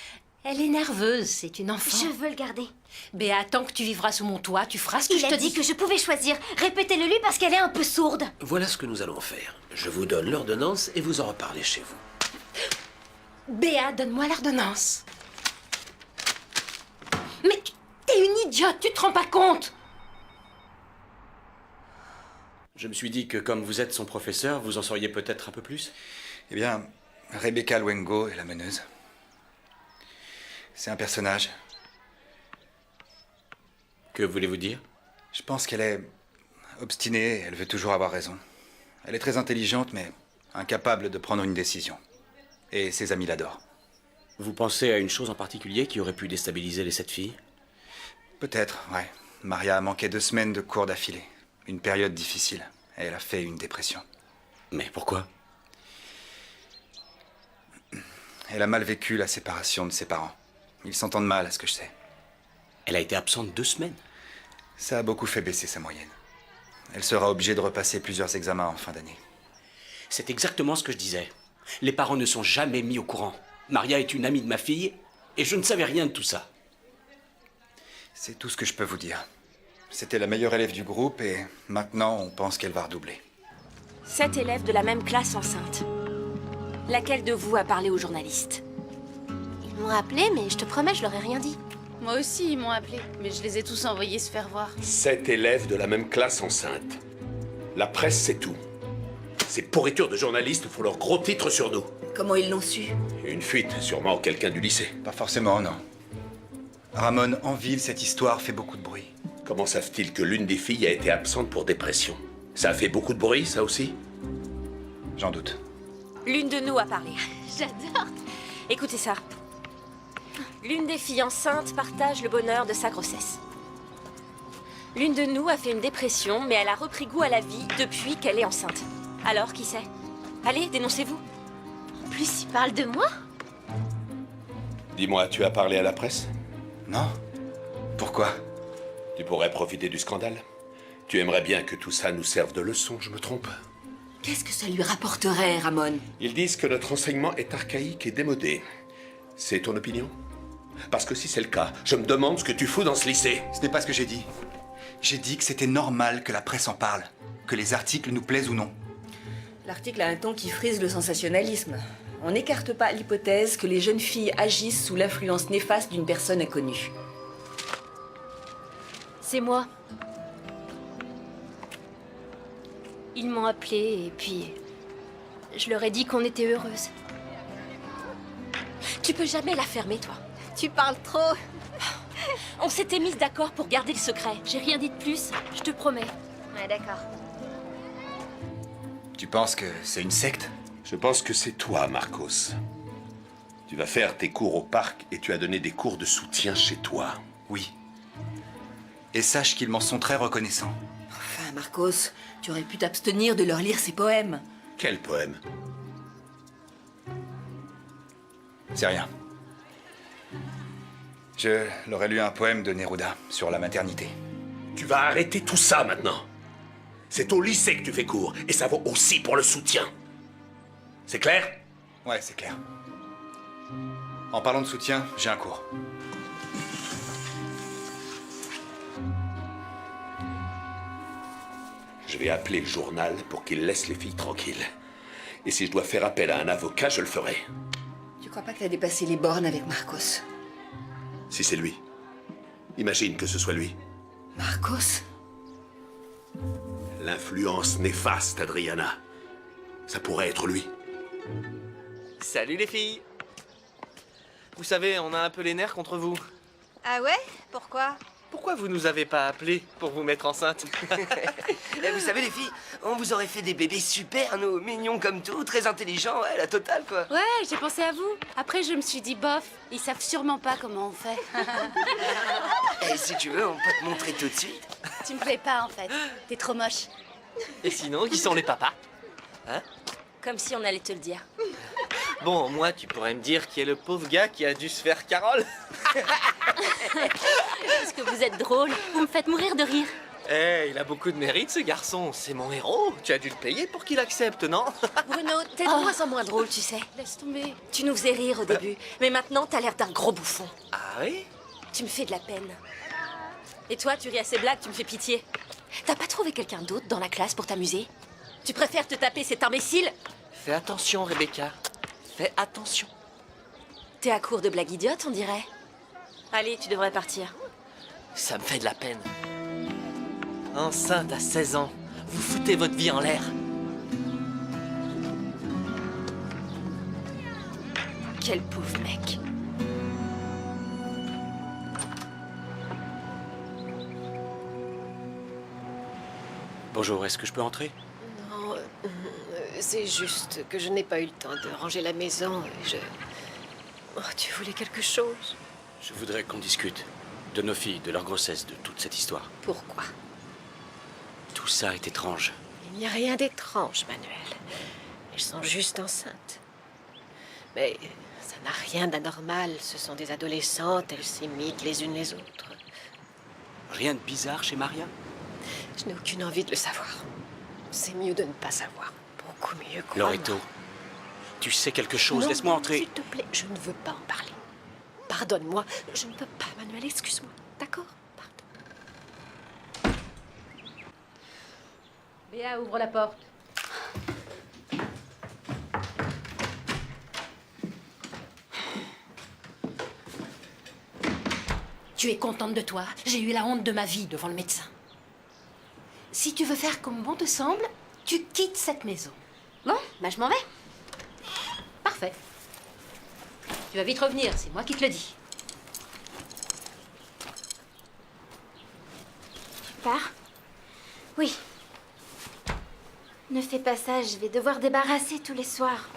Elle est nerveuse, c'est une enfant. Je veux le garder. Béa, tant que tu vivras sous mon toit, tu feras ce que je te dis. Il a dit que je pouvais choisir. Répétez-le lui parce qu'elle est un peu sourde. Voilà ce que nous allons faire. Je vous donne l'ordonnance et vous en reparlez chez vous. Béa, donne-moi l'ordonnance. Mais t'es une idiote, tu te rends pas compte? Je me suis dit que comme vous êtes son professeur, vous en sauriez peut-être un peu plus. Eh bien, Rebecca Luengo est la meneuse. C'est un personnage. Que voulez-vous dire? Je pense qu'elle est obstinée, elle veut toujours avoir raison. Elle est très intelligente, mais incapable de prendre une décision. Et ses amis l'adorent. Vous pensez à une chose en particulier qui aurait pu déstabiliser les 7 filles? Peut-être, ouais. Maria a manqué 2 semaines de cours d'affilée. Une période difficile. Et elle a fait une dépression. Mais pourquoi? Elle a mal vécu la séparation de ses parents. Ils s'entendent mal, à ce que je sais. Elle a été absente 2 semaines. Ça a beaucoup fait baisser sa moyenne. Elle sera obligée de repasser plusieurs examens en fin d'année. C'est exactement ce que je disais. Les parents ne sont jamais mis au courant. Maria est une amie de ma fille, et je ne savais rien de tout ça. C'est tout ce que je peux vous dire. C'était la meilleure élève du groupe, et maintenant, on pense qu'elle va redoubler. 7 élèves de la même classe enceinte. Laquelle de vous a parlé aux journalistes? Ils m'ont appelé, mais je te promets, je leur ai rien dit. Moi aussi, ils m'ont appelé, mais je les ai tous envoyés se faire voir. 7 élèves de la même classe enceinte. La presse, c'est tout. Ces pourritures de journalistes font leurs gros titres sur nous. Comment ils l'ont su? Une fuite, sûrement quelqu'un du lycée. Pas forcément, non. Ramon, en ville, cette histoire fait beaucoup de bruit. Comment savent-ils que l'une des filles a été absente pour dépression? Ça a fait beaucoup de bruit, ça aussi? J'en doute. L'une de nous a parlé. J'adore. Écoutez ça. L'une des filles enceintes partage le bonheur de sa grossesse. L'une de nous a fait une dépression, mais elle a repris goût à la vie depuis qu'elle est enceinte. Alors, qui c'est? Allez, dénoncez-vous. En plus, il parle de moi? Dis-moi, tu as parlé à la presse? Non. Pourquoi? Tu pourrais profiter du scandale. Tu aimerais bien que tout ça nous serve de leçon, je me trompe? Qu'est-ce que ça lui rapporterait, Ramon? Ils disent que notre enseignement est archaïque et démodé. C'est ton opinion? Parce que si c'est le cas, je me demande ce que tu fous dans ce lycée. Ce n'est pas ce que j'ai dit. J'ai dit que c'était normal que la presse en parle, que les articles nous plaisent ou non. L'article a un ton qui frise le sensationnalisme. On n'écarte pas l'hypothèse que les jeunes filles agissent sous l'influence néfaste d'une personne inconnue. C'est moi. Ils m'ont appelé et puis... je leur ai dit qu'on était heureuses. Tu peux jamais la fermer, toi. Tu parles trop. On s'était mises d'accord pour garder le secret. J'ai rien dit de plus, je te promets. Ouais, d'accord. Tu penses que c'est une secte? Je pense que c'est toi, Marcos. Tu vas faire tes cours au parc et tu as donné des cours de soutien chez toi. Oui. Et sache qu'ils m'en sont très reconnaissants. Enfin, Marcos, tu aurais pu t'abstenir de leur lire ses poèmes. Quel poème? C'est rien. Je leur ai lu un poème de Neruda sur la maternité. Tu vas arrêter tout ça maintenant. C'est au lycée que tu fais cours, et ça vaut aussi pour le soutien. C'est clair? Ouais, c'est clair. En parlant de soutien, j'ai un cours. Je vais appeler le journal pour qu'il laisse les filles tranquilles. Et si je dois faire appel à un avocat, je le ferai. Tu crois pas que t'as dépassé les bornes avec Marcos? Si c'est lui. Imagine que ce soit lui. Marcos? L'influence néfaste, Adriana. Ça pourrait être lui. Salut les filles. Vous savez, on a un peu les nerfs contre vous. Ah ouais? Pourquoi? Pourquoi vous nous avez pas appelés pour vous mettre enceinte? Vous savez les filles, on vous aurait fait des bébés super, nous, mignons comme tout, très intelligents, ouais, la totale quoi. Ouais, j'ai pensé à vous. Après, je me suis dit, bof, ils savent sûrement pas comment on fait. Et si tu veux, on peut te montrer tout de suite. Tu me plais pas, en fait. T'es trop moche. Et sinon, qui sont les papas? Hein? Comme si on allait te le dire. Bon, moi, tu pourrais me dire qui est le pauvre gars qui a dû se faire Carole? Est-ce que vous êtes drôle? Vous me faites mourir de rire. Eh, il a beaucoup de mérite, ce garçon. C'est mon héros. Tu as dû le payer pour qu'il accepte, non? Bruno, t'es de moins en moins drôle, tu sais. Laisse tomber. Tu nous faisais rire au début, mais maintenant, t'as l'air d'un gros bouffon. Ah oui? Tu me fais de la peine. Et toi, tu ris à ces blagues, tu me fais pitié. T'as pas trouvé quelqu'un d'autre dans la classe pour t'amuser? Tu préfères te taper cet imbécile? Fais attention, Rebecca. Fais attention. T'es à court de blagues idiotes, on dirait. Allez, tu devrais partir. Ça me fait de la peine. Enceinte à 16 ans, vous foutez votre vie en l'air. Quel pauvre mec. Bonjour, est-ce que je peux entrer? Non, c'est juste que je n'ai pas eu le temps de ranger la maison et je... Oh, tu voulais quelque chose? Je voudrais qu'on discute de nos filles, de leur grossesse, de toute cette histoire. Pourquoi? Tout ça est étrange. Il n'y a rien d'étrange, Manuel. Elles sont juste enceintes. Mais ça n'a rien d'anormal. Ce sont des adolescentes, elles s'imitent les unes les autres. Rien de bizarre chez Maria? Je n'ai aucune envie de le savoir. C'est mieux de ne pas savoir. beaucoup mieux, crois-moi. Loretto, tu sais quelque chose, Non, laisse-moi non, entrer. S'il te plaît, je ne veux pas en parler. Pardonne-moi, je ne peux pas, Manuel, excuse-moi. D'accord? Béa, ouvre la porte. Tu es contente de toi? J'ai eu la honte de ma vie devant le médecin. Si tu veux faire comme bon te semble, tu quittes cette maison. Bon, bah je m'en vais. Parfait. Tu vas vite revenir, c'est moi qui te le dis. Tu pars? Oui. Ne fais pas ça, je vais devoir débarrasser tous les soirs.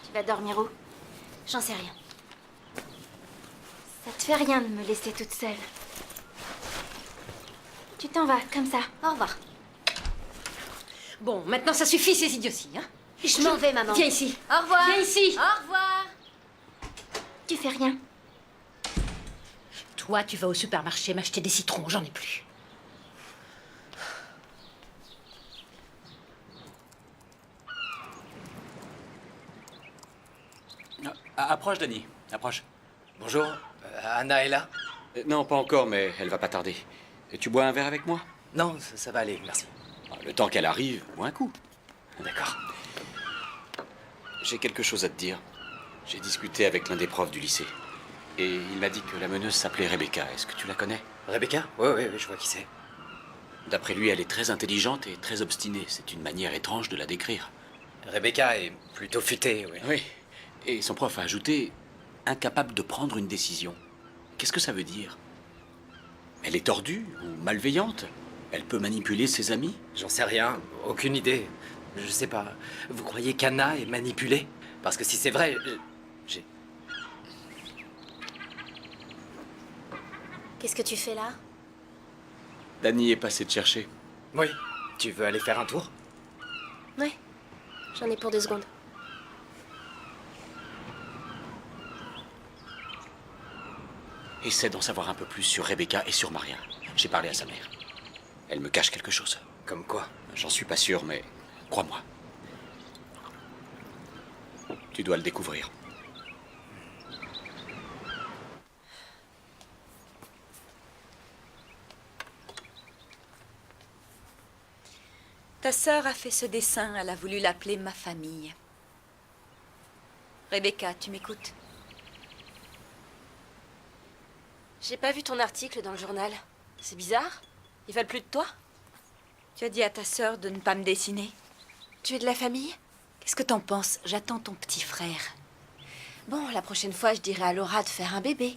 Tu vas dormir où? J'en sais rien. Ça te fait rien de me laisser toute seule. Tu t'en vas, comme ça. Au revoir. Bon, maintenant ça suffit ces idioties, hein? Je m'en vais, maman. Viens ici. Au revoir. Viens ici. Au revoir. Tu fais rien. Toi, tu vas au supermarché m'acheter des citrons, j'en ai plus. Approche, Dani, approche. Bonjour, Anna est là? Non, pas encore, mais elle va pas tarder. Et tu bois un verre avec moi? Non, ça va aller, merci. Le temps qu'elle arrive, bois un coup. D'accord. J'ai quelque chose à te dire. J'ai discuté avec l'un des profs du lycée. Et il m'a dit que la meneuse s'appelait Rebecca. Est-ce que tu la connais? Rebecca? Oui, je vois qui c'est. D'après lui, elle est très intelligente et très obstinée. C'est une manière étrange de la décrire. Rebecca est plutôt futée, oui. Oui. Et son prof a ajouté « incapable de prendre une décision ». Qu'est-ce que ça veut dire? Elle est tordue ou malveillante? Elle peut manipuler ses amis? J'en sais rien, aucune idée. Je sais pas. Vous croyez qu'Anna est manipulée? Parce que si c'est vrai, j'ai... Qu'est-ce que tu fais là? Dani est passée te chercher. Oui. Tu veux aller faire un tour? Ouais. J'en ai pour 2 secondes. Essaie d'en savoir un peu plus sur Rebecca et sur Maria. J'ai parlé à sa mère. Elle me cache quelque chose. Comme quoi? J'en suis pas sûr, mais crois-moi. Tu dois le découvrir. Ta sœur a fait ce dessin, elle a voulu l'appeler Ma famille. Rebecca, tu m'écoutes? J'ai pas vu ton article dans le journal. C'est bizarre. Ils veulent plus de toi? Tu as dit à ta sœur de ne pas me dessiner. Tu es de la famille? Qu'est-ce que t'en penses? J'attends ton petit frère. Bon, la prochaine fois, je dirai à Laura de faire un bébé.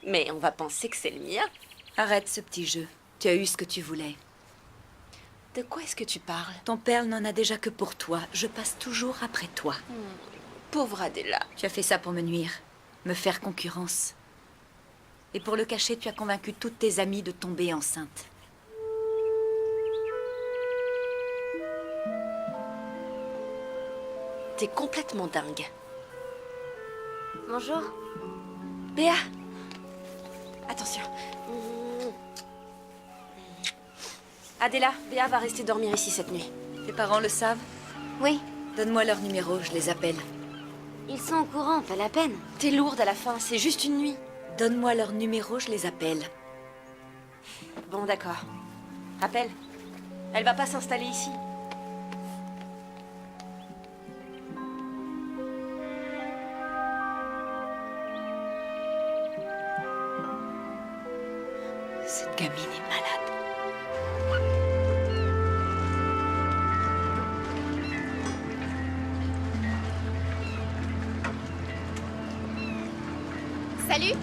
Mais on va penser que c'est le mien. Arrête ce petit jeu. Tu as eu ce que tu voulais. De quoi est-ce que tu parles? Ton père n'en a déjà que pour toi. Je passe toujours après toi. Pauvre Adela. Tu as fait ça pour me nuire, me faire concurrence. Et pour le cacher, tu as convaincu toutes tes amies de tomber enceinte. T'es complètement dingue. Bonjour. Béa. Attention. Adela, Béa va rester dormir ici cette nuit. Tes parents le savent? Oui. Donne-moi leur numéro, je les appelle. Ils sont au courant, pas la peine. T'es lourde à la fin, c'est juste une nuit. Donne-moi leur numéro, je les appelle. Bon, d'accord. Appelle. Elle va pas s'installer ici. Cette gamine est malade. Salut.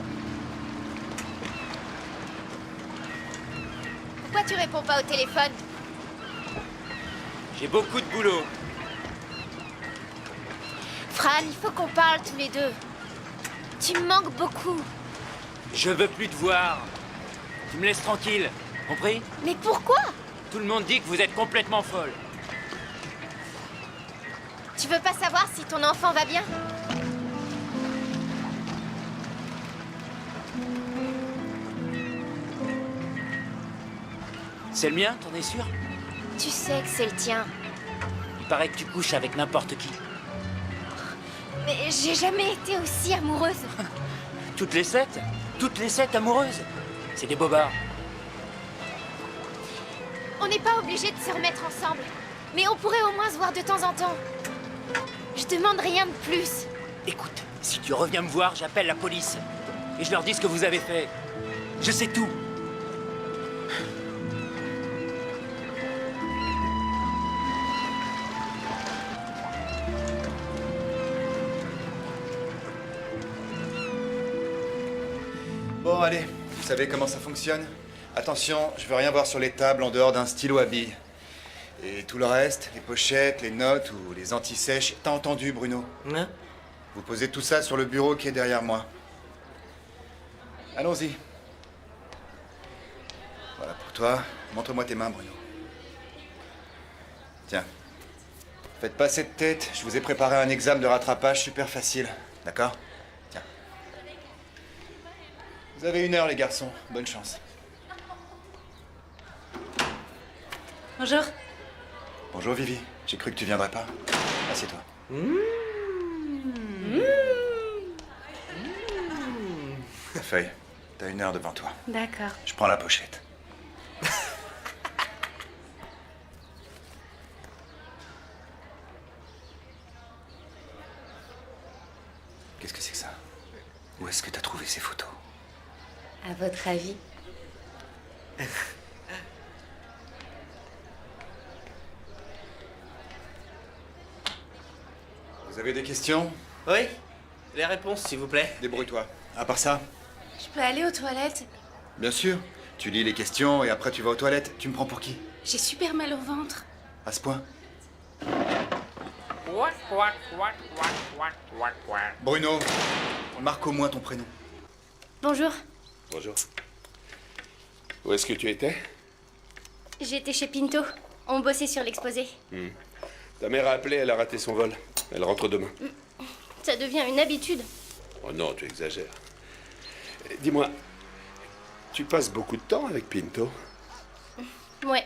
Pourquoi tu réponds pas au téléphone? J'ai beaucoup de boulot. Fran, il faut qu'on parle tous les deux. Tu me manques beaucoup. Je veux plus te voir. Tu me laisses tranquille, compris? Mais pourquoi? Tout le monde dit que vous êtes complètement folle. Tu veux pas savoir si ton enfant va bien? C'est le mien, t'en es sûr? tu sais que c'est le tien? Il paraît que tu couches avec n'importe qui. Mais j'ai jamais été aussi amoureuse. Toutes les 7? Toutes les 7 amoureuses? C'est des bobards. On n'est pas obligé de se remettre ensemble. Mais on pourrait au moins se voir de temps en temps. Je demande rien de plus. Écoute, si tu reviens me voir, j'appelle la police. Et je leur dis ce que vous avez fait. Je sais tout. Bon, allez, vous savez comment ça fonctionne? Attention, je veux rien voir sur les tables en dehors d'un stylo à billes. Et tout le reste, les pochettes, les notes ou les anti-sèches, t'as entendu, Bruno? Hein? Vous posez tout ça sur le bureau qui est derrière moi. Allons-y. Voilà pour toi. Montre-moi tes mains, Bruno. Tiens. Faites pas cette tête, je vous ai préparé un examen de rattrapage super facile. D'accord? Tiens. Vous avez 1 heure, les garçons. Bonne chance. Bonjour. Bonjour, Vivi. J'ai cru que tu viendrais pas. Assieds-toi. Ta feuille. T'as 1 heure devant toi. D'accord. Je prends la pochette. Qu'est-ce que c'est que ça? Où est-ce que t'as trouvé ces photos? À votre avis? Vous avez des questions? Oui? Les réponses, s'il vous plaît. Débrouille-toi. À part ça? Je peux aller aux toilettes? Bien sûr. Tu lis les questions et après tu vas aux toilettes. Tu me prends pour qui? J'ai super mal au ventre. À ce point? Bruno, marque au moins ton prénom. Bonjour. Bonjour. Où est-ce que tu étais? J'étais chez Pinto. On bossait sur l'exposé. Ta mère a appelé, elle a raté son vol. Elle rentre demain. Ça devient une habitude. Oh non, tu exagères. Dis-moi, tu passes beaucoup de temps avec Pinto? Ouais.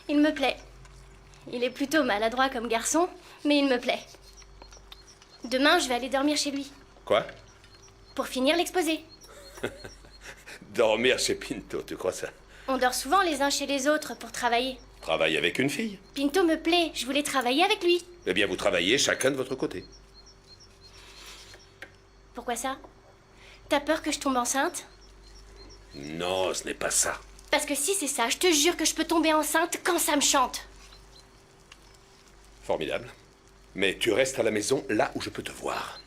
Il me plaît. Il est plutôt maladroit comme garçon, mais il me plaît. Demain, je vais aller dormir chez lui. Quoi? Pour finir l'exposé. Dormir chez Pinto, tu crois ça? On dort souvent les uns chez les autres pour travailler. Travaille avec une fille. Pinto me plaît, je voulais travailler avec lui. Eh bien, vous travaillez chacun de votre côté. Pourquoi ça? T'as peur que je tombe enceinte? Non, ce n'est pas ça. Parce que si c'est ça, je te jure que je peux tomber enceinte quand ça me chante. Formidable. Mais tu restes à la maison là où je peux te voir.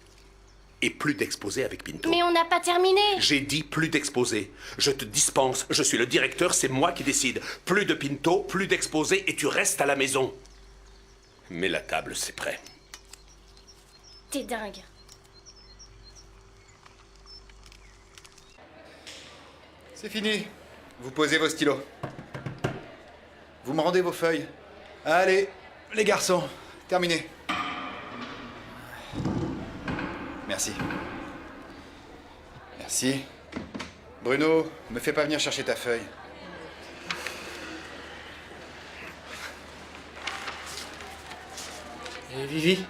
Et plus d'exposés avec Pinto. Mais on n'a pas terminé. J'ai dit plus d'exposés. Je te dispense. Je suis le directeur, c'est moi qui décide. Plus de Pinto, plus d'exposés et tu restes à la maison. Mais la table, c'est prêt. T'es dingue. C'est fini. Vous posez vos stylos. Vous me rendez vos feuilles. Allez, les garçons, terminé. Merci. Merci. Bruno, me fais pas venir chercher ta feuille. Et Vivi?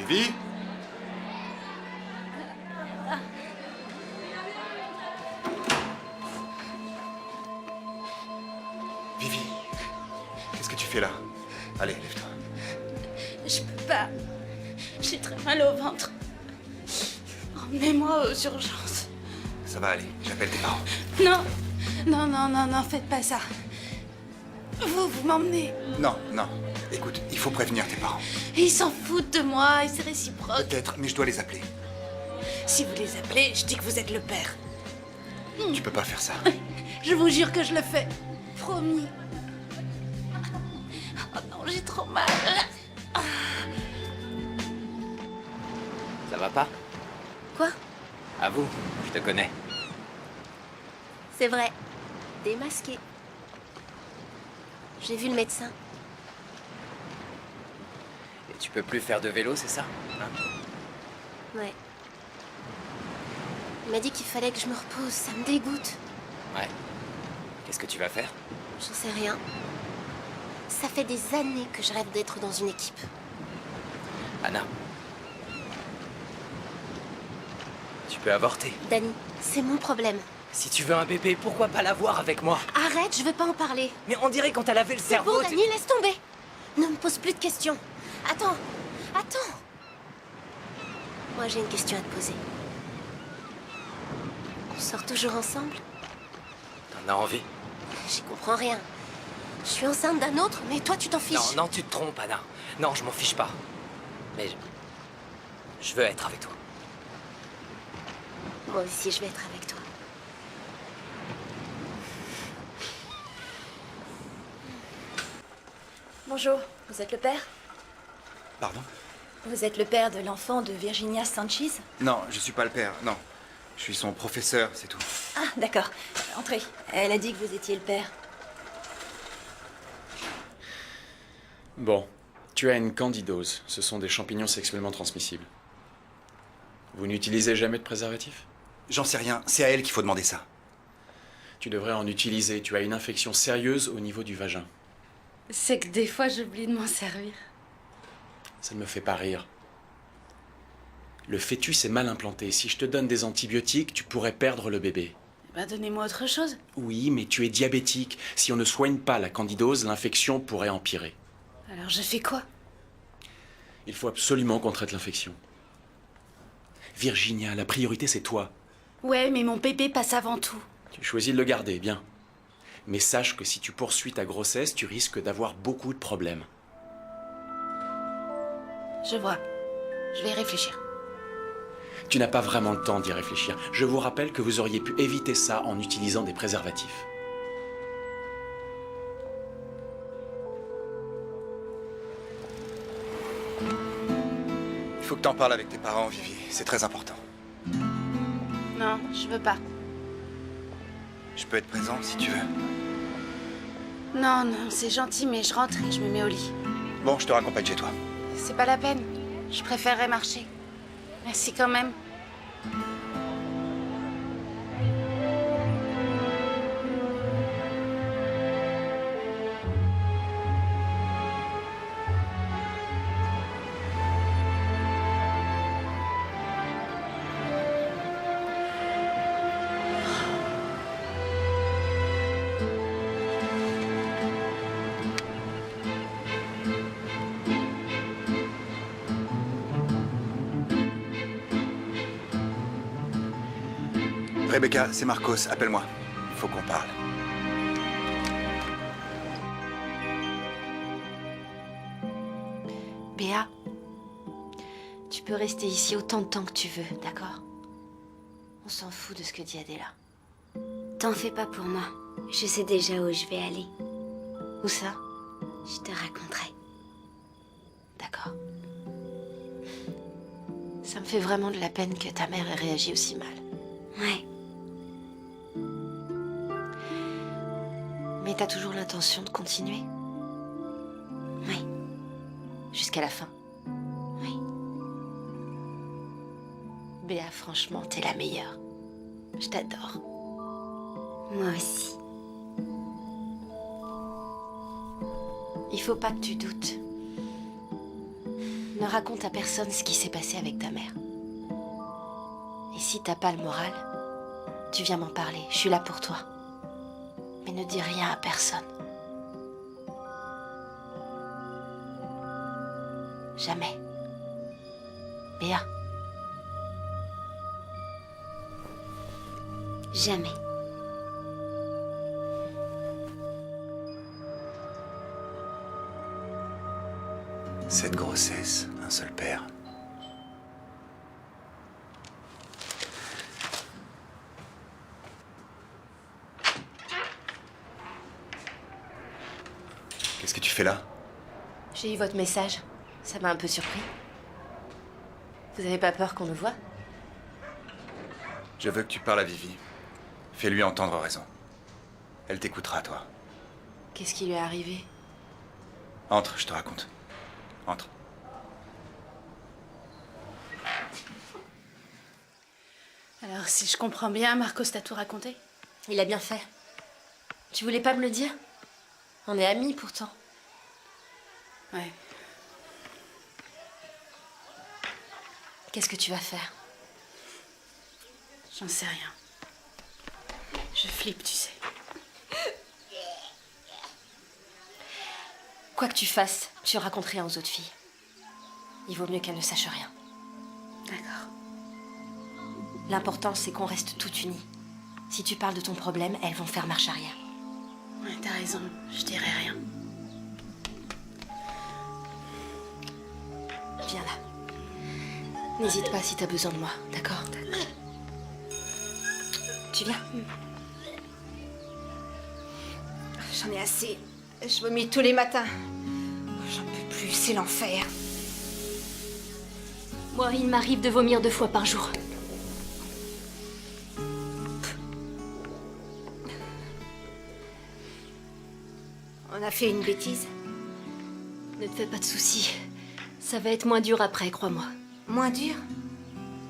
Vivi? Vivi, qu'est-ce que tu fais là? Allez, lève-toi. Je peux pas. J'ai très mal au ventre. Emmenez-moi aux urgences. Ça va aller, j'appelle tes parents. Non, non, non, non, non, faites pas ça. Vous m'emmenez. Non, non. Écoute, il faut prévenir tes parents. Ils s'en foutent de moi et c'est réciproque. Peut-être, mais je dois les appeler. Si vous les appelez, je dis que vous êtes le père. Tu peux pas faire ça. Je vous jure que je le fais. Promis. Oh non, j'ai trop mal. Ça va pas? Quoi? Avoue, je te connais. C'est vrai. Démasqué. J'ai vu le médecin. Et tu peux plus faire de vélo, c'est ça? Hein? Ouais. Il m'a dit qu'il fallait que je me repose. Ça me dégoûte. Ouais. Qu'est-ce que tu vas faire? J'en sais rien. Ça fait des années que je rêve d'être dans une équipe. Anna. Tu peux avorter. Danny, c'est mon problème. Si tu veux un bébé, pourquoi pas l'avoir avec moi? Arrête, je veux pas en parler. Mais on dirait qu'on t'a lavé le C'est cerveau. bon, Danny, laisse tomber. Ne me pose plus de questions. Attends, attends. Moi, j'ai une question à te poser. On sort toujours ensemble? T'en as envie? J'y comprends rien. Je suis enceinte d'un autre, mais toi, tu t'en fiches. Non, tu te trompes, Anna. Non, je m'en fiche pas. Mais je veux être avec toi. Moi aussi, je vais être avec toi. Bonjour, vous êtes le père? Pardon? Vous êtes le père de l'enfant de Virginia Sanchez? Non, je suis pas le père, non. Je suis son professeur, c'est tout. Ah, d'accord. Entrez. Elle a dit que vous étiez le père. Bon, tu as une candidose. Ce sont des champignons sexuellement transmissibles. Vous n'utilisez jamais de préservatif? J'en sais rien, c'est à elle qu'il faut demander ça. Tu devrais en utiliser. Tu as une infection sérieuse au niveau du vagin. C'est que des fois, j'oublie de m'en servir. Ça ne me fait pas rire. Le fœtus est mal implanté. Si je te donne des antibiotiques, tu pourrais perdre le bébé. Bah, donnez-moi autre chose. Oui, mais tu es diabétique. Si on ne soigne pas la candidose, l'infection pourrait empirer. Alors, je fais quoi? Il faut absolument qu'on traite l'infection. Virginia, la priorité, c'est toi. Ouais, mais mon bébé passe avant tout. Tu choisis de le garder, bien. Mais sache que si tu poursuis ta grossesse, tu risques d'avoir beaucoup de problèmes. Je vois. Je vais y réfléchir. Tu n'as pas vraiment le temps d'y réfléchir. Je vous rappelle que vous auriez pu éviter ça en utilisant des préservatifs. Il faut que t'en parles avec tes parents, Vivi. C'est très important. Non, je veux pas. Je peux être présent si tu veux. Non, non, c'est gentil, mais je rentre et je me mets au lit. Bon, je te raccompagne chez toi. C'est pas la peine. Je préférerais marcher. Merci quand même. Rebecca, c'est Marcos, appelle-moi. Il faut qu'on parle. Béa, tu peux rester ici autant de temps que tu veux, d'accord? On s'en fout de ce que dit Adela. T'en fais pas pour moi. Je sais déjà où je vais aller. Où ça? Je te raconterai. D'accord? Ça me fait vraiment de la peine que ta mère ait réagi aussi mal. Ouais. Mais t'as toujours l'intention de continuer? Oui. Jusqu'à la fin? Oui. Béa, franchement, t'es la meilleure. Je t'adore. Moi aussi. Il faut pas que tu doutes. Ne raconte à personne ce qui s'est passé avec ta mère. Et si t'as pas le moral, tu viens m'en parler. Je suis là pour toi. Mais ne dis rien à personne. Jamais. Béa. Jamais. Cette grossesse, un seul père. Qu'est-ce que tu fais là? J'ai eu votre message. Ça m'a un peu surpris. Vous avez pas peur qu'on nous voie? Je veux que tu parles à Vivi. Fais-lui entendre raison. Elle t'écoutera, toi. Qu'est-ce qui lui est arrivé? Entre, je te raconte. Entre. Alors, si je comprends bien, Marcos t'a tout raconté? Il a bien fait. Tu voulais pas me le dire? On est amis pourtant. Ouais. Qu'est-ce que tu vas faire? J'en sais rien. Je flippe, tu sais. Quoi que tu fasses, tu racontes rien aux autres filles. Il vaut mieux qu'elles ne sachent rien. D'accord. L'important, c'est qu'on reste toutes unies. Si tu parles de ton problème, elles vont faire marche arrière. Ouais, t'as raison. Je dirai rien. Viens là. N'hésite pas si t'as besoin de moi, d'accord? D'accord. Tu viens? J'en ai assez. Je vomis tous les matins. J'en peux plus, c'est l'enfer. Moi, il m'arrive de vomir 2 fois par jour. On a fait une bêtise. Ne te fais pas de soucis. Ça va être moins dur après, crois-moi. Moins dur?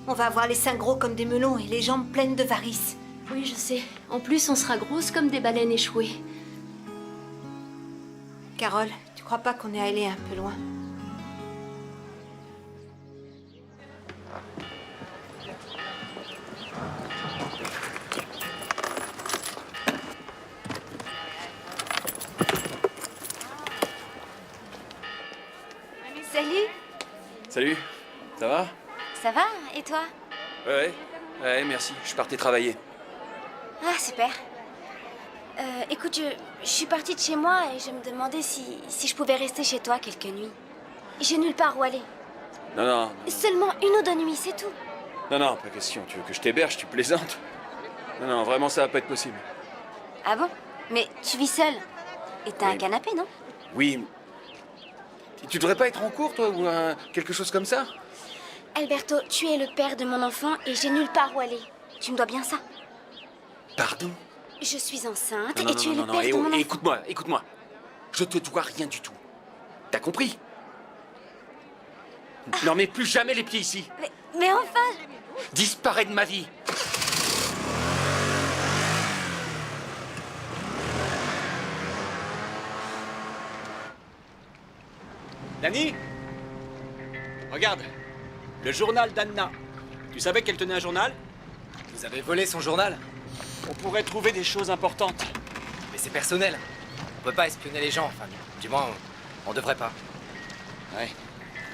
On va avoir les seins gros comme des melons et les jambes pleines de varices. Oui, je sais. En plus, on sera grosses comme des baleines échouées. Carole, tu crois pas qu'on est allé un peu loin? Salut. Salut, ça va? Ça va? Et toi? Ouais, merci. Je partais travailler. Ah, super. Écoute, je suis partie de chez moi et je me demandais si je pouvais rester chez toi quelques nuits. J'ai nulle part où aller. Non, Seulement 1 ou 2 nuits, c'est tout. non, pas question. Tu veux que je t'héberge, tu plaisantes? Non, vraiment, ça va pas être possible. Ah bon? Mais tu vis seule. Et t'as un Oui. canapé, non? Oui. Tu devrais pas être en cours, toi, ou quelque chose comme ça? Alberto, tu es le père de mon enfant et j'ai nulle part où aller. Tu me dois bien ça. Pardon? Je suis enceinte Non, et tu es le père de mon enfant. Écoute-moi. Je te dois rien du tout. T'as compris? Non, mais plus jamais les pieds ici. Mais enfin... Disparais de ma vie. Dani? Regarde. Le journal d'Anna. Tu savais qu'elle tenait un journal? Vous avez volé son journal? On pourrait trouver des choses importantes. Mais c'est personnel. On peut pas espionner les gens. Enfin, du moins, on devrait pas. Ouais,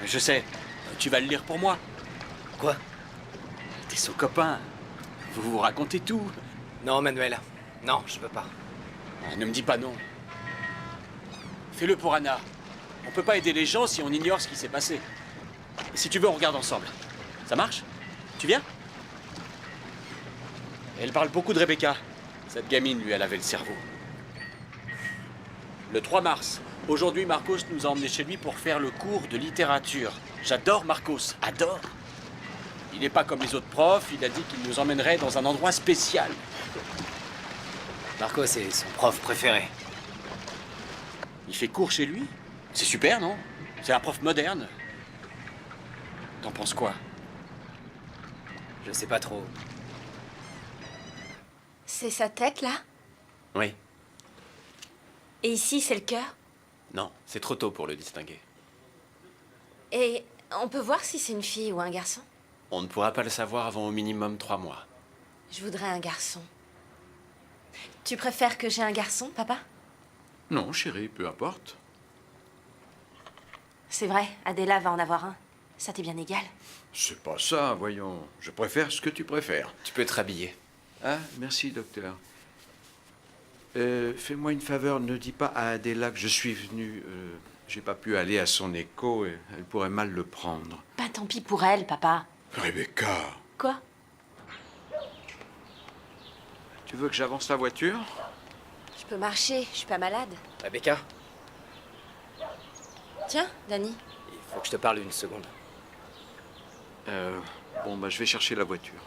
je sais. Tu vas le lire pour moi. Quoi? T'es son copain. Vous vous racontez tout. Non, Manuel. Non, je veux pas. Ah, ne me dis pas non. Fais-le pour Anna. On peut pas aider les gens si on ignore ce qui s'est passé. Et si tu veux, on regarde ensemble. Ça marche? Tu viens? Elle parle beaucoup de Rebecca. Cette gamine, lui, elle avait le cerveau. Le 3 mars, aujourd'hui, Marcos nous a emmenés chez lui pour faire le cours de littérature. J'adore Marcos, adore. Il n'est pas comme les autres profs, il a dit qu'il nous emmènerait dans un endroit spécial. Marcos est son prof préféré. Il fait cours chez lui? C'est super, non? C'est un prof moderne. T'en penses quoi? Je sais pas trop. C'est sa tête, là? Oui. Et ici, c'est le cœur? Non, c'est trop tôt pour le distinguer. Et on peut voir si c'est une fille ou un garçon? On ne pourra pas le savoir avant au minimum 3 mois. Je voudrais un garçon. Tu préfères que j'ai un garçon, papa? Non, chérie, peu importe. C'est vrai, Adela va en avoir un. Ça t'est bien égal. C'est pas ça, voyons. Je préfère ce que tu préfères. Tu peux te rhabiller. Ah, merci, docteur. Fais-moi une faveur, ne dis pas à Adela que je suis venu. J'ai pas pu aller à son écho et elle pourrait mal le prendre. Bah tant pis pour elle, papa. Rebecca, Quoi? tu veux que j'avance la voiture? Je peux marcher, je suis pas malade. Rebecca, Tiens, Dani. il faut que je te parle une seconde. Bon, bah, je vais chercher la voiture.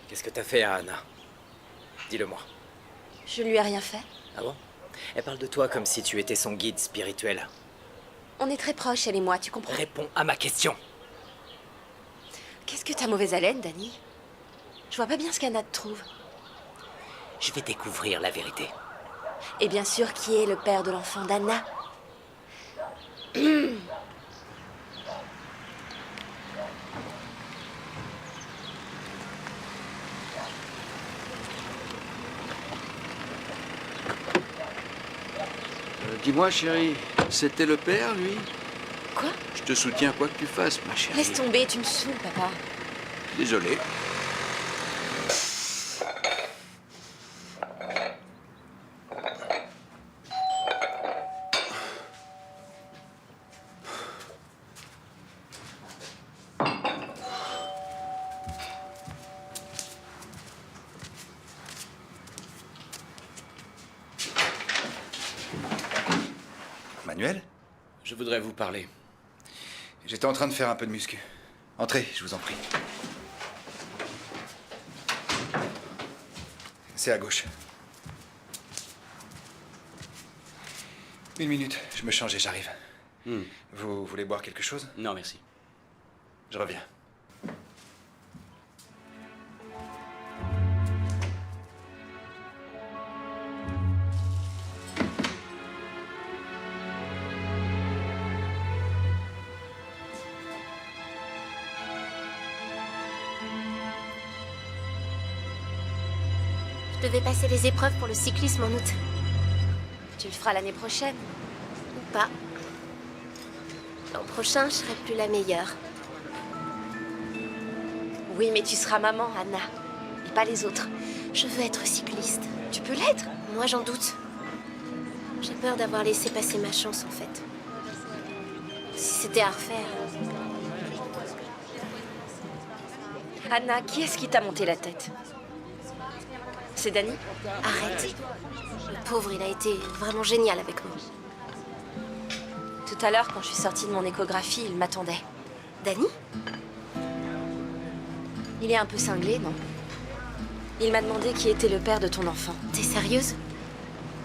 Qu'est-ce que t'as fait à Anna? Dis-le-moi. Je lui ai rien fait. Ah bon? Elle parle de toi comme si tu étais son guide spirituel. On est très proches, elle et moi, tu comprends? Réponds à ma question. Qu'est-ce que t'as mauvaise haleine, Dani? Je vois pas bien ce qu'Anna te trouve. Je vais découvrir la vérité. Et bien sûr, qui est le père de l'enfant d'Anna? Dis-moi, chérie, c'était le père, lui? Quoi? Je te soutiens quoi que tu fasses, ma chérie. Laisse tomber, tu me saoules, papa. Désolé. Manuel? Je voudrais vous parler. J'étais en train de faire un peu de muscu. Entrez, je vous en prie. C'est à gauche. 1 minute, je me change et j'arrive. Vous voulez boire quelque chose? Non, merci. Je reviens. Je devais passer les épreuves pour le cyclisme en août. Tu le feras l'année prochaine. Ou pas. L'an prochain, je serai plus la meilleure. Oui, mais tu seras maman, Anna. Et pas les autres. Je veux être cycliste. Tu peux l'être? Moi, j'en doute. J'ai peur d'avoir laissé passer ma chance, en fait. Si c'était à refaire. Anna, qui est-ce qui t'a monté la tête? C'est Dani? Arrête. Le pauvre, il a été vraiment génial avec moi. Tout à l'heure, quand je suis sortie de mon échographie, il m'attendait. Dani? Il est un peu cinglé, non? Il m'a demandé qui était le père de ton enfant. T'es sérieuse?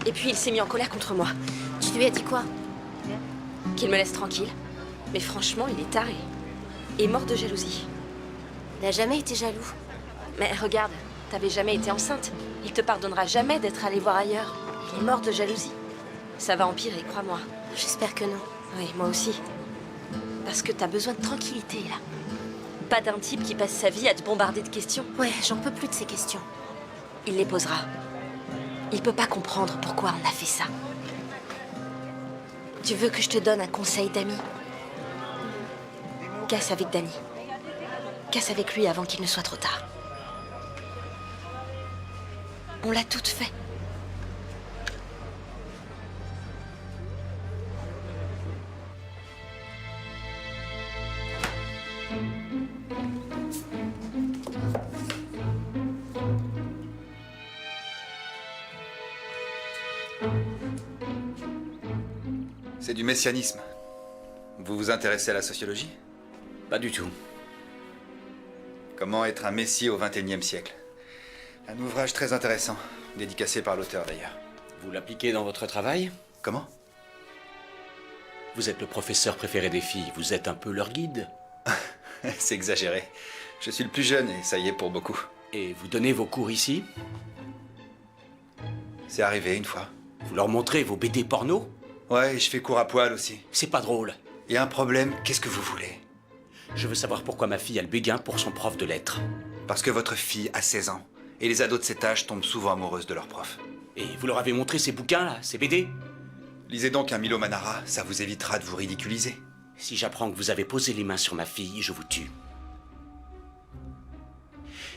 Et puis il s'est mis en colère contre moi. Tu lui as dit quoi? Qu'il me laisse tranquille. Mais franchement, il est taré. Et mort de jalousie. Il n'a jamais été jaloux. Mais regarde, t'avais jamais été enceinte. Il te pardonnera jamais d'être allé voir ailleurs. Il est mort de jalousie. Ça va empirer, crois-moi. J'espère que non. Oui, moi aussi. Parce que t'as besoin de tranquillité, là. Pas d'un type qui passe sa vie à te bombarder de questions. Ouais, j'en peux plus de ces questions. Il les posera. Il peut pas comprendre pourquoi on a fait ça. Tu veux que je te donne un conseil d'ami? Casse avec Dani. Casse avec lui avant qu'il ne soit trop tard. On l'a toute fait. C'est du messianisme. Vous vous intéressez à la sociologie? Pas du tout. Comment être un messie au XXIe siècle? Un ouvrage très intéressant, dédicacé par l'auteur d'ailleurs. Vous l'appliquez dans votre travail? Comment? Vous êtes le professeur préféré des filles, vous êtes un peu leur guide. C'est exagéré. Je suis le plus jeune et ça y est pour beaucoup. Et vous donnez vos cours ici? C'est arrivé une fois. Vous leur montrez vos BD porno? Ouais, et je fais cours à poil aussi. C'est pas drôle. Il y a un problème, qu'est-ce que vous voulez? Je veux savoir pourquoi ma fille a le béguin pour son prof de lettres. Parce que votre fille a 16 ans. Et les ados de cet âge tombent souvent amoureuses de leur prof. Et vous leur avez montré ces bouquins là, ces BD? Lisez donc un Milo Manara, ça vous évitera de vous ridiculiser. Si j'apprends que vous avez posé les mains sur ma fille, je vous tue.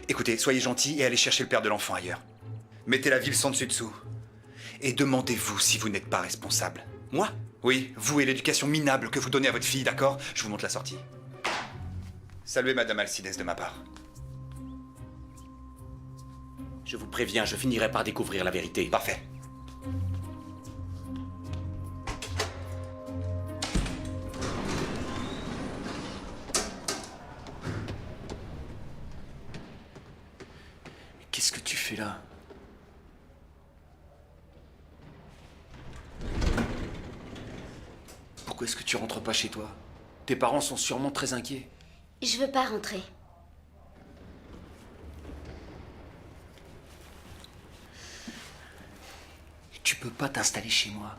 Écoutez, soyez gentil et allez chercher le père de l'enfant ailleurs. Mettez la ville sans dessus-dessous. Et demandez-vous si vous n'êtes pas responsable. Moi? Oui, vous et l'éducation minable que vous donnez à votre fille, d'accord? Je vous montre la sortie. Saluez Madame Alcides de ma part. Je vous préviens, je finirai par découvrir la vérité. Qu'est-ce que tu fais là? Pourquoi est-ce que tu rentres pas chez toi? Tes parents sont sûrement très inquiets. Je veux pas rentrer. Tu peux pas t'installer chez moi.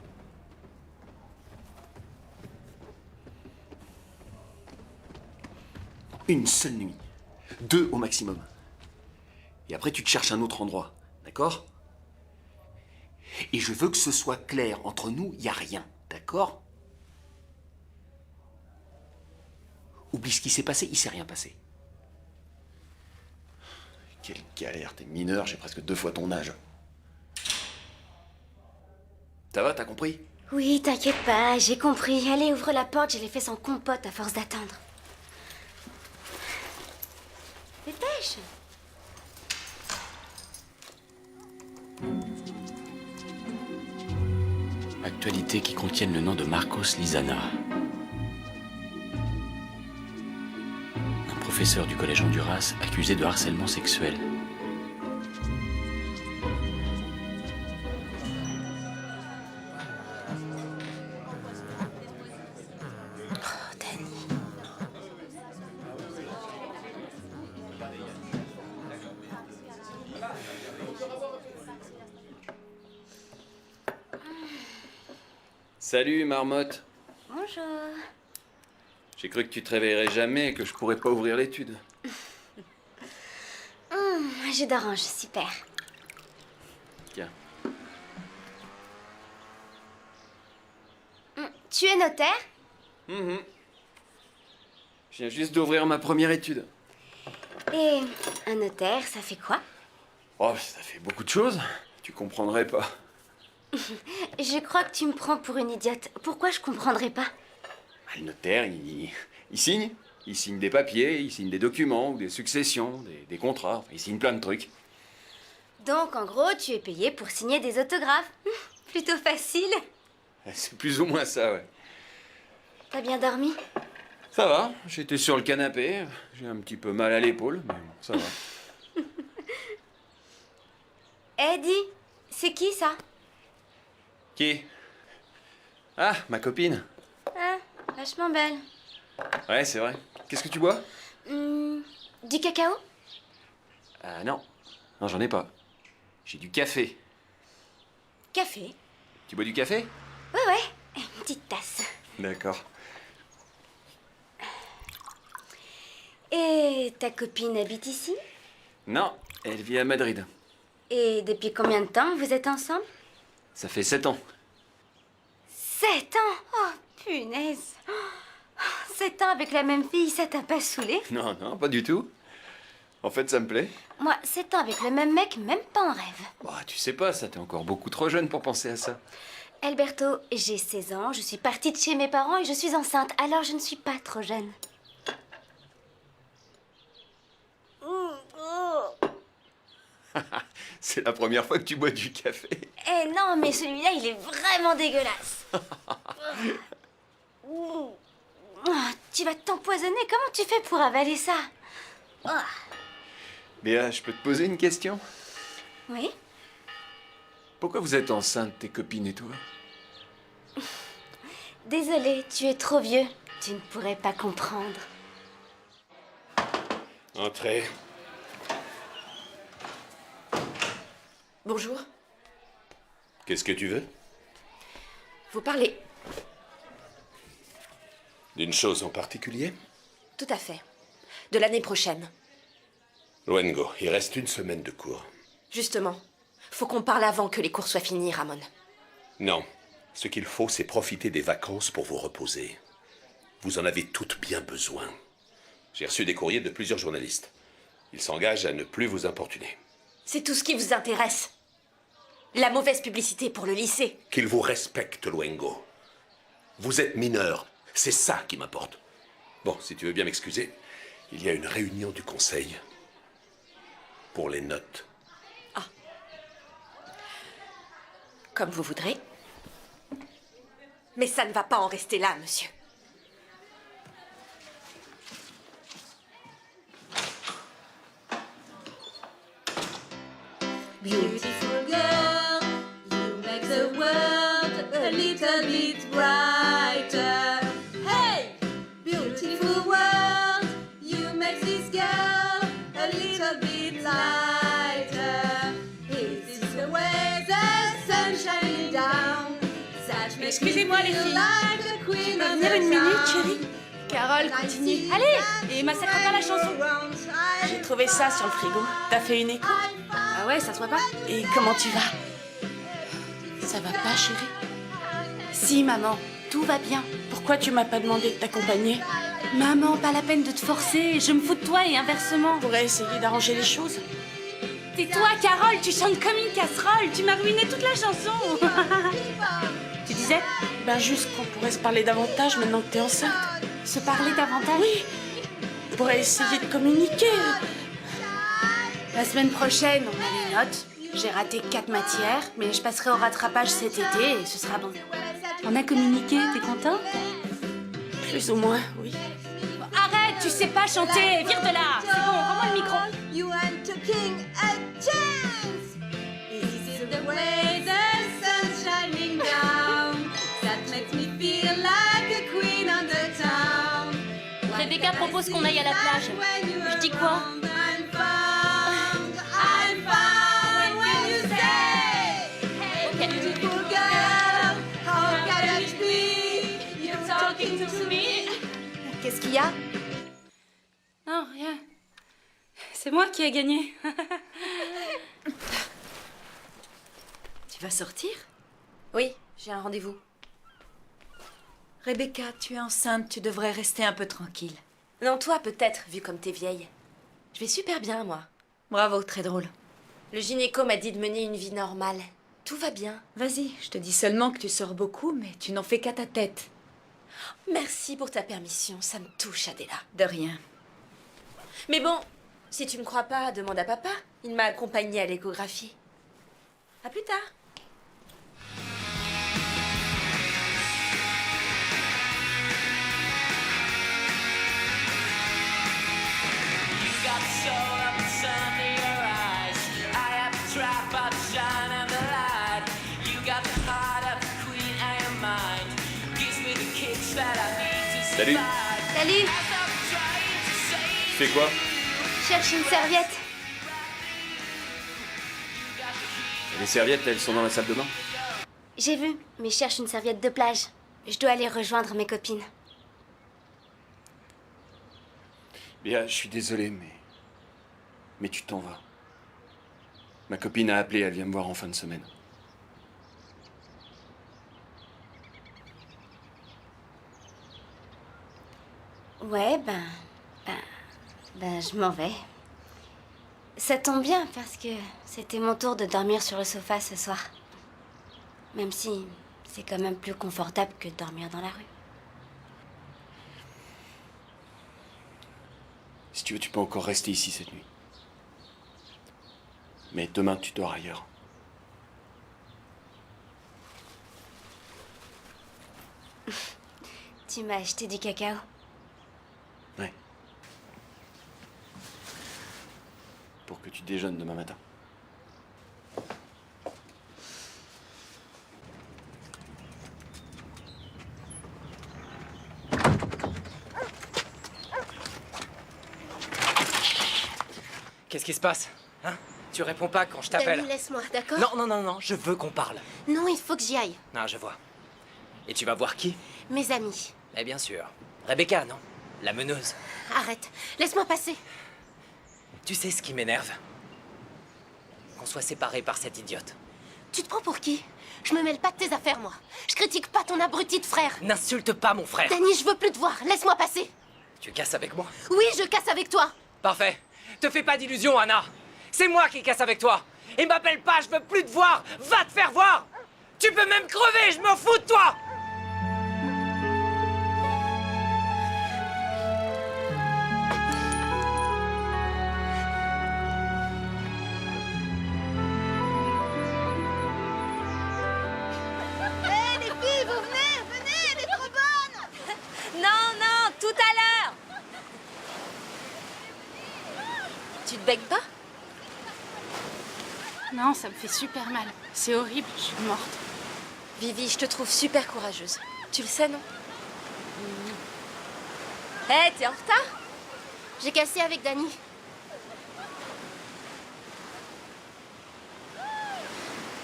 Une seule nuit. 2 au maximum. Et après, tu te cherches un autre endroit. D'accord? Et je veux que ce soit clair. Entre nous, il n'y a rien. D'accord? Oublie ce qui s'est passé, il s'est rien passé. Quelle galère, t'es mineur, j'ai presque 2 fois ton âge. Ça va, t'as compris? Oui, t'inquiète pas, j'ai compris. Allez, ouvre la porte, je l'ai fait sans compote à force d'attendre. Dépêche. Actualités qui contiennent le nom de Marcos Lizana. Un professeur du collège Honduras accusé de harcèlement sexuel. Salut, marmotte. Bonjour. J'ai cru que tu te réveillerais jamais et que je pourrais pas ouvrir l'étude. Jus d'orange, super. Tiens. Tu es notaire? Je viens juste d'ouvrir ma première étude. Et un notaire, ça fait quoi? Oh, ça fait beaucoup de choses. Tu comprendrais pas. Je crois que tu me prends pour une idiote. Pourquoi je comprendrais pas? Le notaire, il signe. Il signe des papiers, il signe des documents, ou des successions, des contrats. Enfin, il signe plein de trucs. Donc, en gros, tu es payé pour signer des autographes. Plutôt facile. C'est plus ou moins ça, ouais. T'as bien dormi? Ça va, j'étais sur le canapé. J'ai un petit peu mal à l'épaule, mais bon, ça va. Eddie, c'est qui ça? Qui? Ah, ma copine. Ah, vachement belle. Ouais, c'est vrai. Qu'est-ce que tu bois? Du cacao? Ah non. Non, j'en ai pas. J'ai du café. Café? Tu bois du café? Ouais, une petite tasse. D'accord. Et ta copine habite ici? Non, elle vit à Madrid. Et depuis combien de temps vous êtes ensemble? Ça fait 7 ans. 7 ans? Oh, punaise! 7 ans avec la même fille, ça t'a pas saoulé? Non, non, pas du tout. En fait, ça me plaît. Moi, 7 ans avec le même mec, même pas en rêve. Bah, tu sais pas, ça, t'es encore beaucoup trop jeune pour penser à ça. Alberto, j'ai 16 ans, je suis partie de chez mes parents et je suis enceinte, alors je ne suis pas trop jeune. C'est la première fois que tu bois du café. Eh non, mais celui-là, il est vraiment dégueulasse. Tu vas t'empoisonner, comment tu fais pour avaler ça? Béa, je peux te poser une question? Oui? Pourquoi vous êtes enceinte, tes copines et toi? Désolée, tu es trop vieux. Tu ne pourrais pas comprendre. Entrez. Bonjour. Qu'est-ce que tu veux? Vous parlez. D'une chose en particulier? Tout à fait. De l'année prochaine. Luengo, il reste 1 semaine de cours. Justement. Faut qu'on parle avant que les cours soient finis, Ramon. Non. Ce qu'il faut, c'est profiter des vacances pour vous reposer. Vous en avez toutes bien besoin. J'ai reçu des courriers de plusieurs journalistes. Ils s'engagent à ne plus vous importuner. C'est tout ce qui vous intéresse. La mauvaise publicité pour le lycée. Qu'ils vous respectent, Luengo. Vous êtes mineur. C'est ça qui m'importe. Bon, si tu veux bien m'excuser, il y a une réunion du conseil pour les notes. Comme vous voudrez. Mais ça ne va pas en rester là, monsieur. Beautiful girl, you make the world a little bit brighter. Hey, beautiful world, you make this girl a little bit lighter. This is the way the sun shining down. Excusez-moi les filles. Je peux venir une minute, chérie? Carole, continue. Allez, et massacre pas la chanson. J'ai trouvé ça sur le frigo. T'as fait une écho? Ah ouais, ça se voit pas? Et comment tu vas? Ça va pas, chérie? Si, maman, tout va bien. Pourquoi tu m'as pas demandé de t'accompagner? Maman, pas la peine de te forcer. Je me fous de toi et inversement. On pourrait essayer d'arranger les choses. Tais-toi, Carole, tu chantes comme une casserole. Tu m'as ruiné toute la chanson. Tu disais? Ben juste qu'on pourrait se parler davantage maintenant que t'es enceinte. Se parler davantage? Oui. On pourrait essayer de communiquer. La semaine prochaine, on a les notes. J'ai raté 4 matières, mais je passerai au rattrapage cet été et ce sera bon. On a communiqué, t'es contente? Plus ou moins, oui. Arrête, tu sais pas chanter, vire de là. C'est bon, rends-moi le micro. You ain't taking a chance. This is the way the sun's shining down. That makes me feel like a queen on the town. Rebecca propose qu'on aille à la plage. Je dis quoi? I'm fine when you say, hey, beautiful girl, how can it be? You're talking to me. Qu'est-ce qu'il y a? Non, rien. C'est moi qui ai gagné. Tu vas sortir? Oui, j'ai un rendez-vous. Rebecca, tu es enceinte, tu devrais rester un peu tranquille. Non, toi peut-être, vu comme t'es vieille. Je vais super bien, moi. Bravo, très drôle. Le gynéco m'a dit de mener une vie normale. Tout va bien. Vas-y, je te dis seulement que tu sors beaucoup, mais tu n'en fais qu'à ta tête. Merci pour ta permission, ça me touche, Adela. De rien. Mais bon, si tu me crois pas, demande à papa. Il m'a accompagnée à l'échographie. À plus tard. Salut. Salut. Tu fais quoi? Je cherche une serviette. Les serviettes, elles sont dans la salle de bain? J'ai vu, mais je cherche une serviette de plage. Je dois aller rejoindre mes copines. Béa, je suis désolé, mais tu t'en vas. Ma copine a appelé, elle vient me voir en fin de semaine. Ouais, je m'en vais. Ça tombe bien parce que c'était mon tour de dormir sur le sofa ce soir. Même si c'est quand même plus confortable que de dormir dans la rue. Si tu veux, tu peux encore rester ici cette nuit. Mais demain, tu dors ailleurs. Tu m'as acheté du cacao. Ouais. Pour que tu déjeunes demain matin. Qu'est-ce qui se passe? Hein? Tu réponds pas quand je t'appelle. Danny, laisse-moi, d'accord? Non, je veux qu'on parle. Non, il faut que j'y aille. Non, je vois. Et tu vas voir qui? Mes amis. Eh bien sûr. Rebecca, non? La meneuse. Arrête, laisse-moi passer. Tu sais ce qui m'énerve? Qu'on soit séparés par cette idiote. Tu te prends pour qui? Je me mêle pas de tes affaires, moi. Je critique pas ton abruti de frère. N'insulte pas mon frère. Danny, je veux plus te voir. Laisse-moi passer. Tu casses avec moi? Oui, je casse avec toi. Parfait. Te fais pas d'illusions, Anna. C'est moi qui casse avec toi. Et m'appelle pas, je veux plus te voir. Va te faire voir. Tu peux même crever, je m'en fous de toi. Hé, les filles, vous venez, elle est trop bonne. Non, tout à l'heure. Tu te baignes pas? Non, ça me fait super mal. C'est horrible, je suis morte. Vivi, je te trouve super courageuse. Tu le sais, non? Hé, t'es en retard? J'ai cassé avec Dani.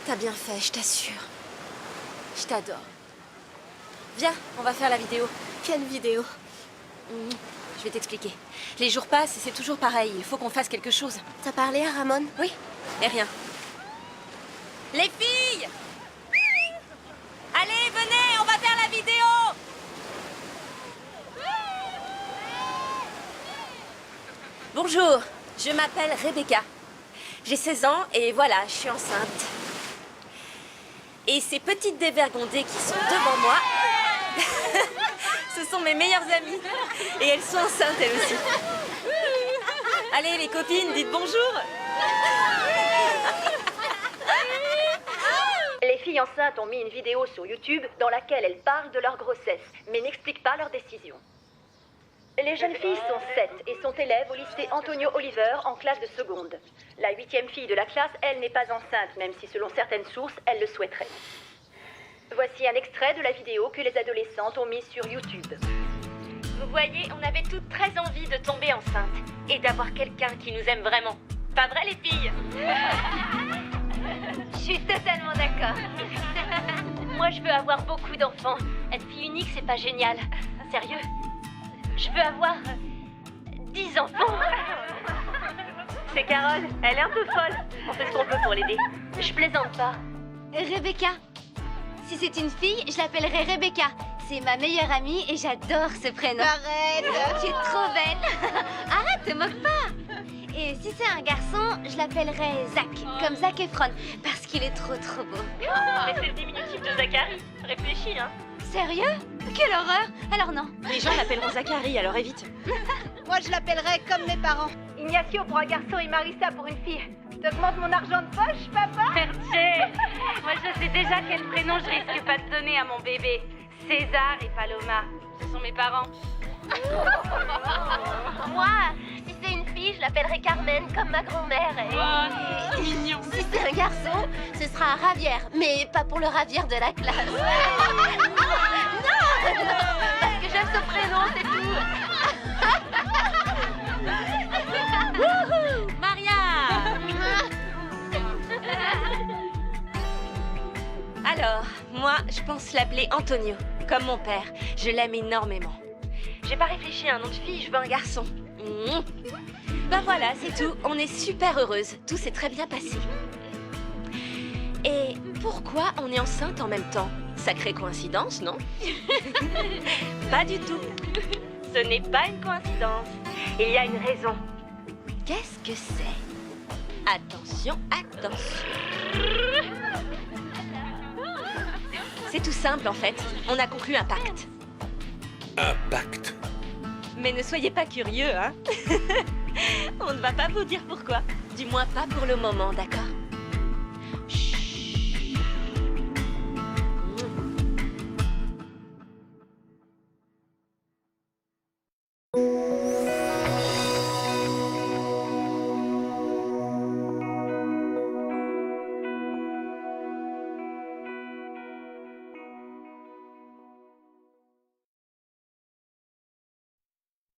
T'as bien fait, je t'assure. Je t'adore. Viens, on va faire la vidéo. Quelle vidéo? Je vais t'expliquer. Les jours passent et c'est toujours pareil. Il faut qu'on fasse quelque chose. T'as parlé à Ramon? Oui, et rien. Les filles! Allez, venez, on va faire la vidéo! Bonjour, je m'appelle Rebecca. J'ai 16 ans et voilà, je suis enceinte. Et ces petites dévergondées qui sont devant moi, ce sont mes meilleures amies. Et elles sont enceintes, elles aussi. Allez, les copines, dites bonjour. Les filles enceintes ont mis une vidéo sur YouTube dans laquelle elles parlent de leur grossesse, mais n'expliquent pas leur décision. Les jeunes filles sont 7 et sont élèves au lycée Antonio Oliver en classe de seconde. La 8e fille de la classe, elle, n'est pas enceinte, même si selon certaines sources, elle le souhaiterait. Voici un extrait de la vidéo que les adolescentes ont mise sur YouTube. Vous voyez, on avait toutes très envie de tomber enceinte et d'avoir quelqu'un qui nous aime vraiment. Pas vrai, les filles? Je suis totalement d'accord. Moi, je veux avoir beaucoup d'enfants. Être fille unique, c'est pas génial. Sérieux? Je veux avoir 10 enfants. C'est Carole, elle est un peu folle. On fait ce qu'on peut pour l'aider. Je plaisante pas. Rebecca. Si c'est une fille, je l'appellerai Rebecca. C'est ma meilleure amie et j'adore ce prénom. Arrête! Tu es trop belle. Arrête, te moque pas. Et si c'est un garçon, je l'appellerai Zach, comme Zac Efron, parce qu'il est trop beau. Mais c'est le diminutif de Zachary. Réfléchis, hein. Sérieux? Quelle horreur! Alors non. Les gens l'appelleront Zachary, alors évite. Moi, je l'appellerai comme mes parents. Ignacio pour un garçon et Marissa pour une fille. T'augmentes mon argent de poche, papa? Perché! Moi, je sais déjà quel prénom je risque pas de donner à mon bébé. César et Paloma. Ce sont mes parents. Moi, si c'est une fille, je l'appellerai Carmen, comme ma grand-mère. C'est mignon. Si c'est un garçon, ce sera Javier, mais pas pour le Javier de la classe. Non, parce que j'aime ce prénom, c'est tout. Wouhou! Maria! Alors, moi, je pense l'appeler Antonio, comme mon père. Je l'aime énormément. J'ai pas réfléchi à un nom de fille, je veux un garçon. Ben voilà, c'est tout. On est super heureuses. Tout s'est très bien passé. Et pourquoi on est enceinte en même temps? Sacrée coïncidence, non? Pas du tout. Ce n'est pas une coïncidence. Il y a une raison. Qu'est-ce que c'est? Attention, attention. C'est tout simple en fait. On a conclu un pacte. Un pacte? Mais ne soyez pas curieux, hein. On ne va pas vous dire pourquoi. Du moins pas pour le moment, d'accord?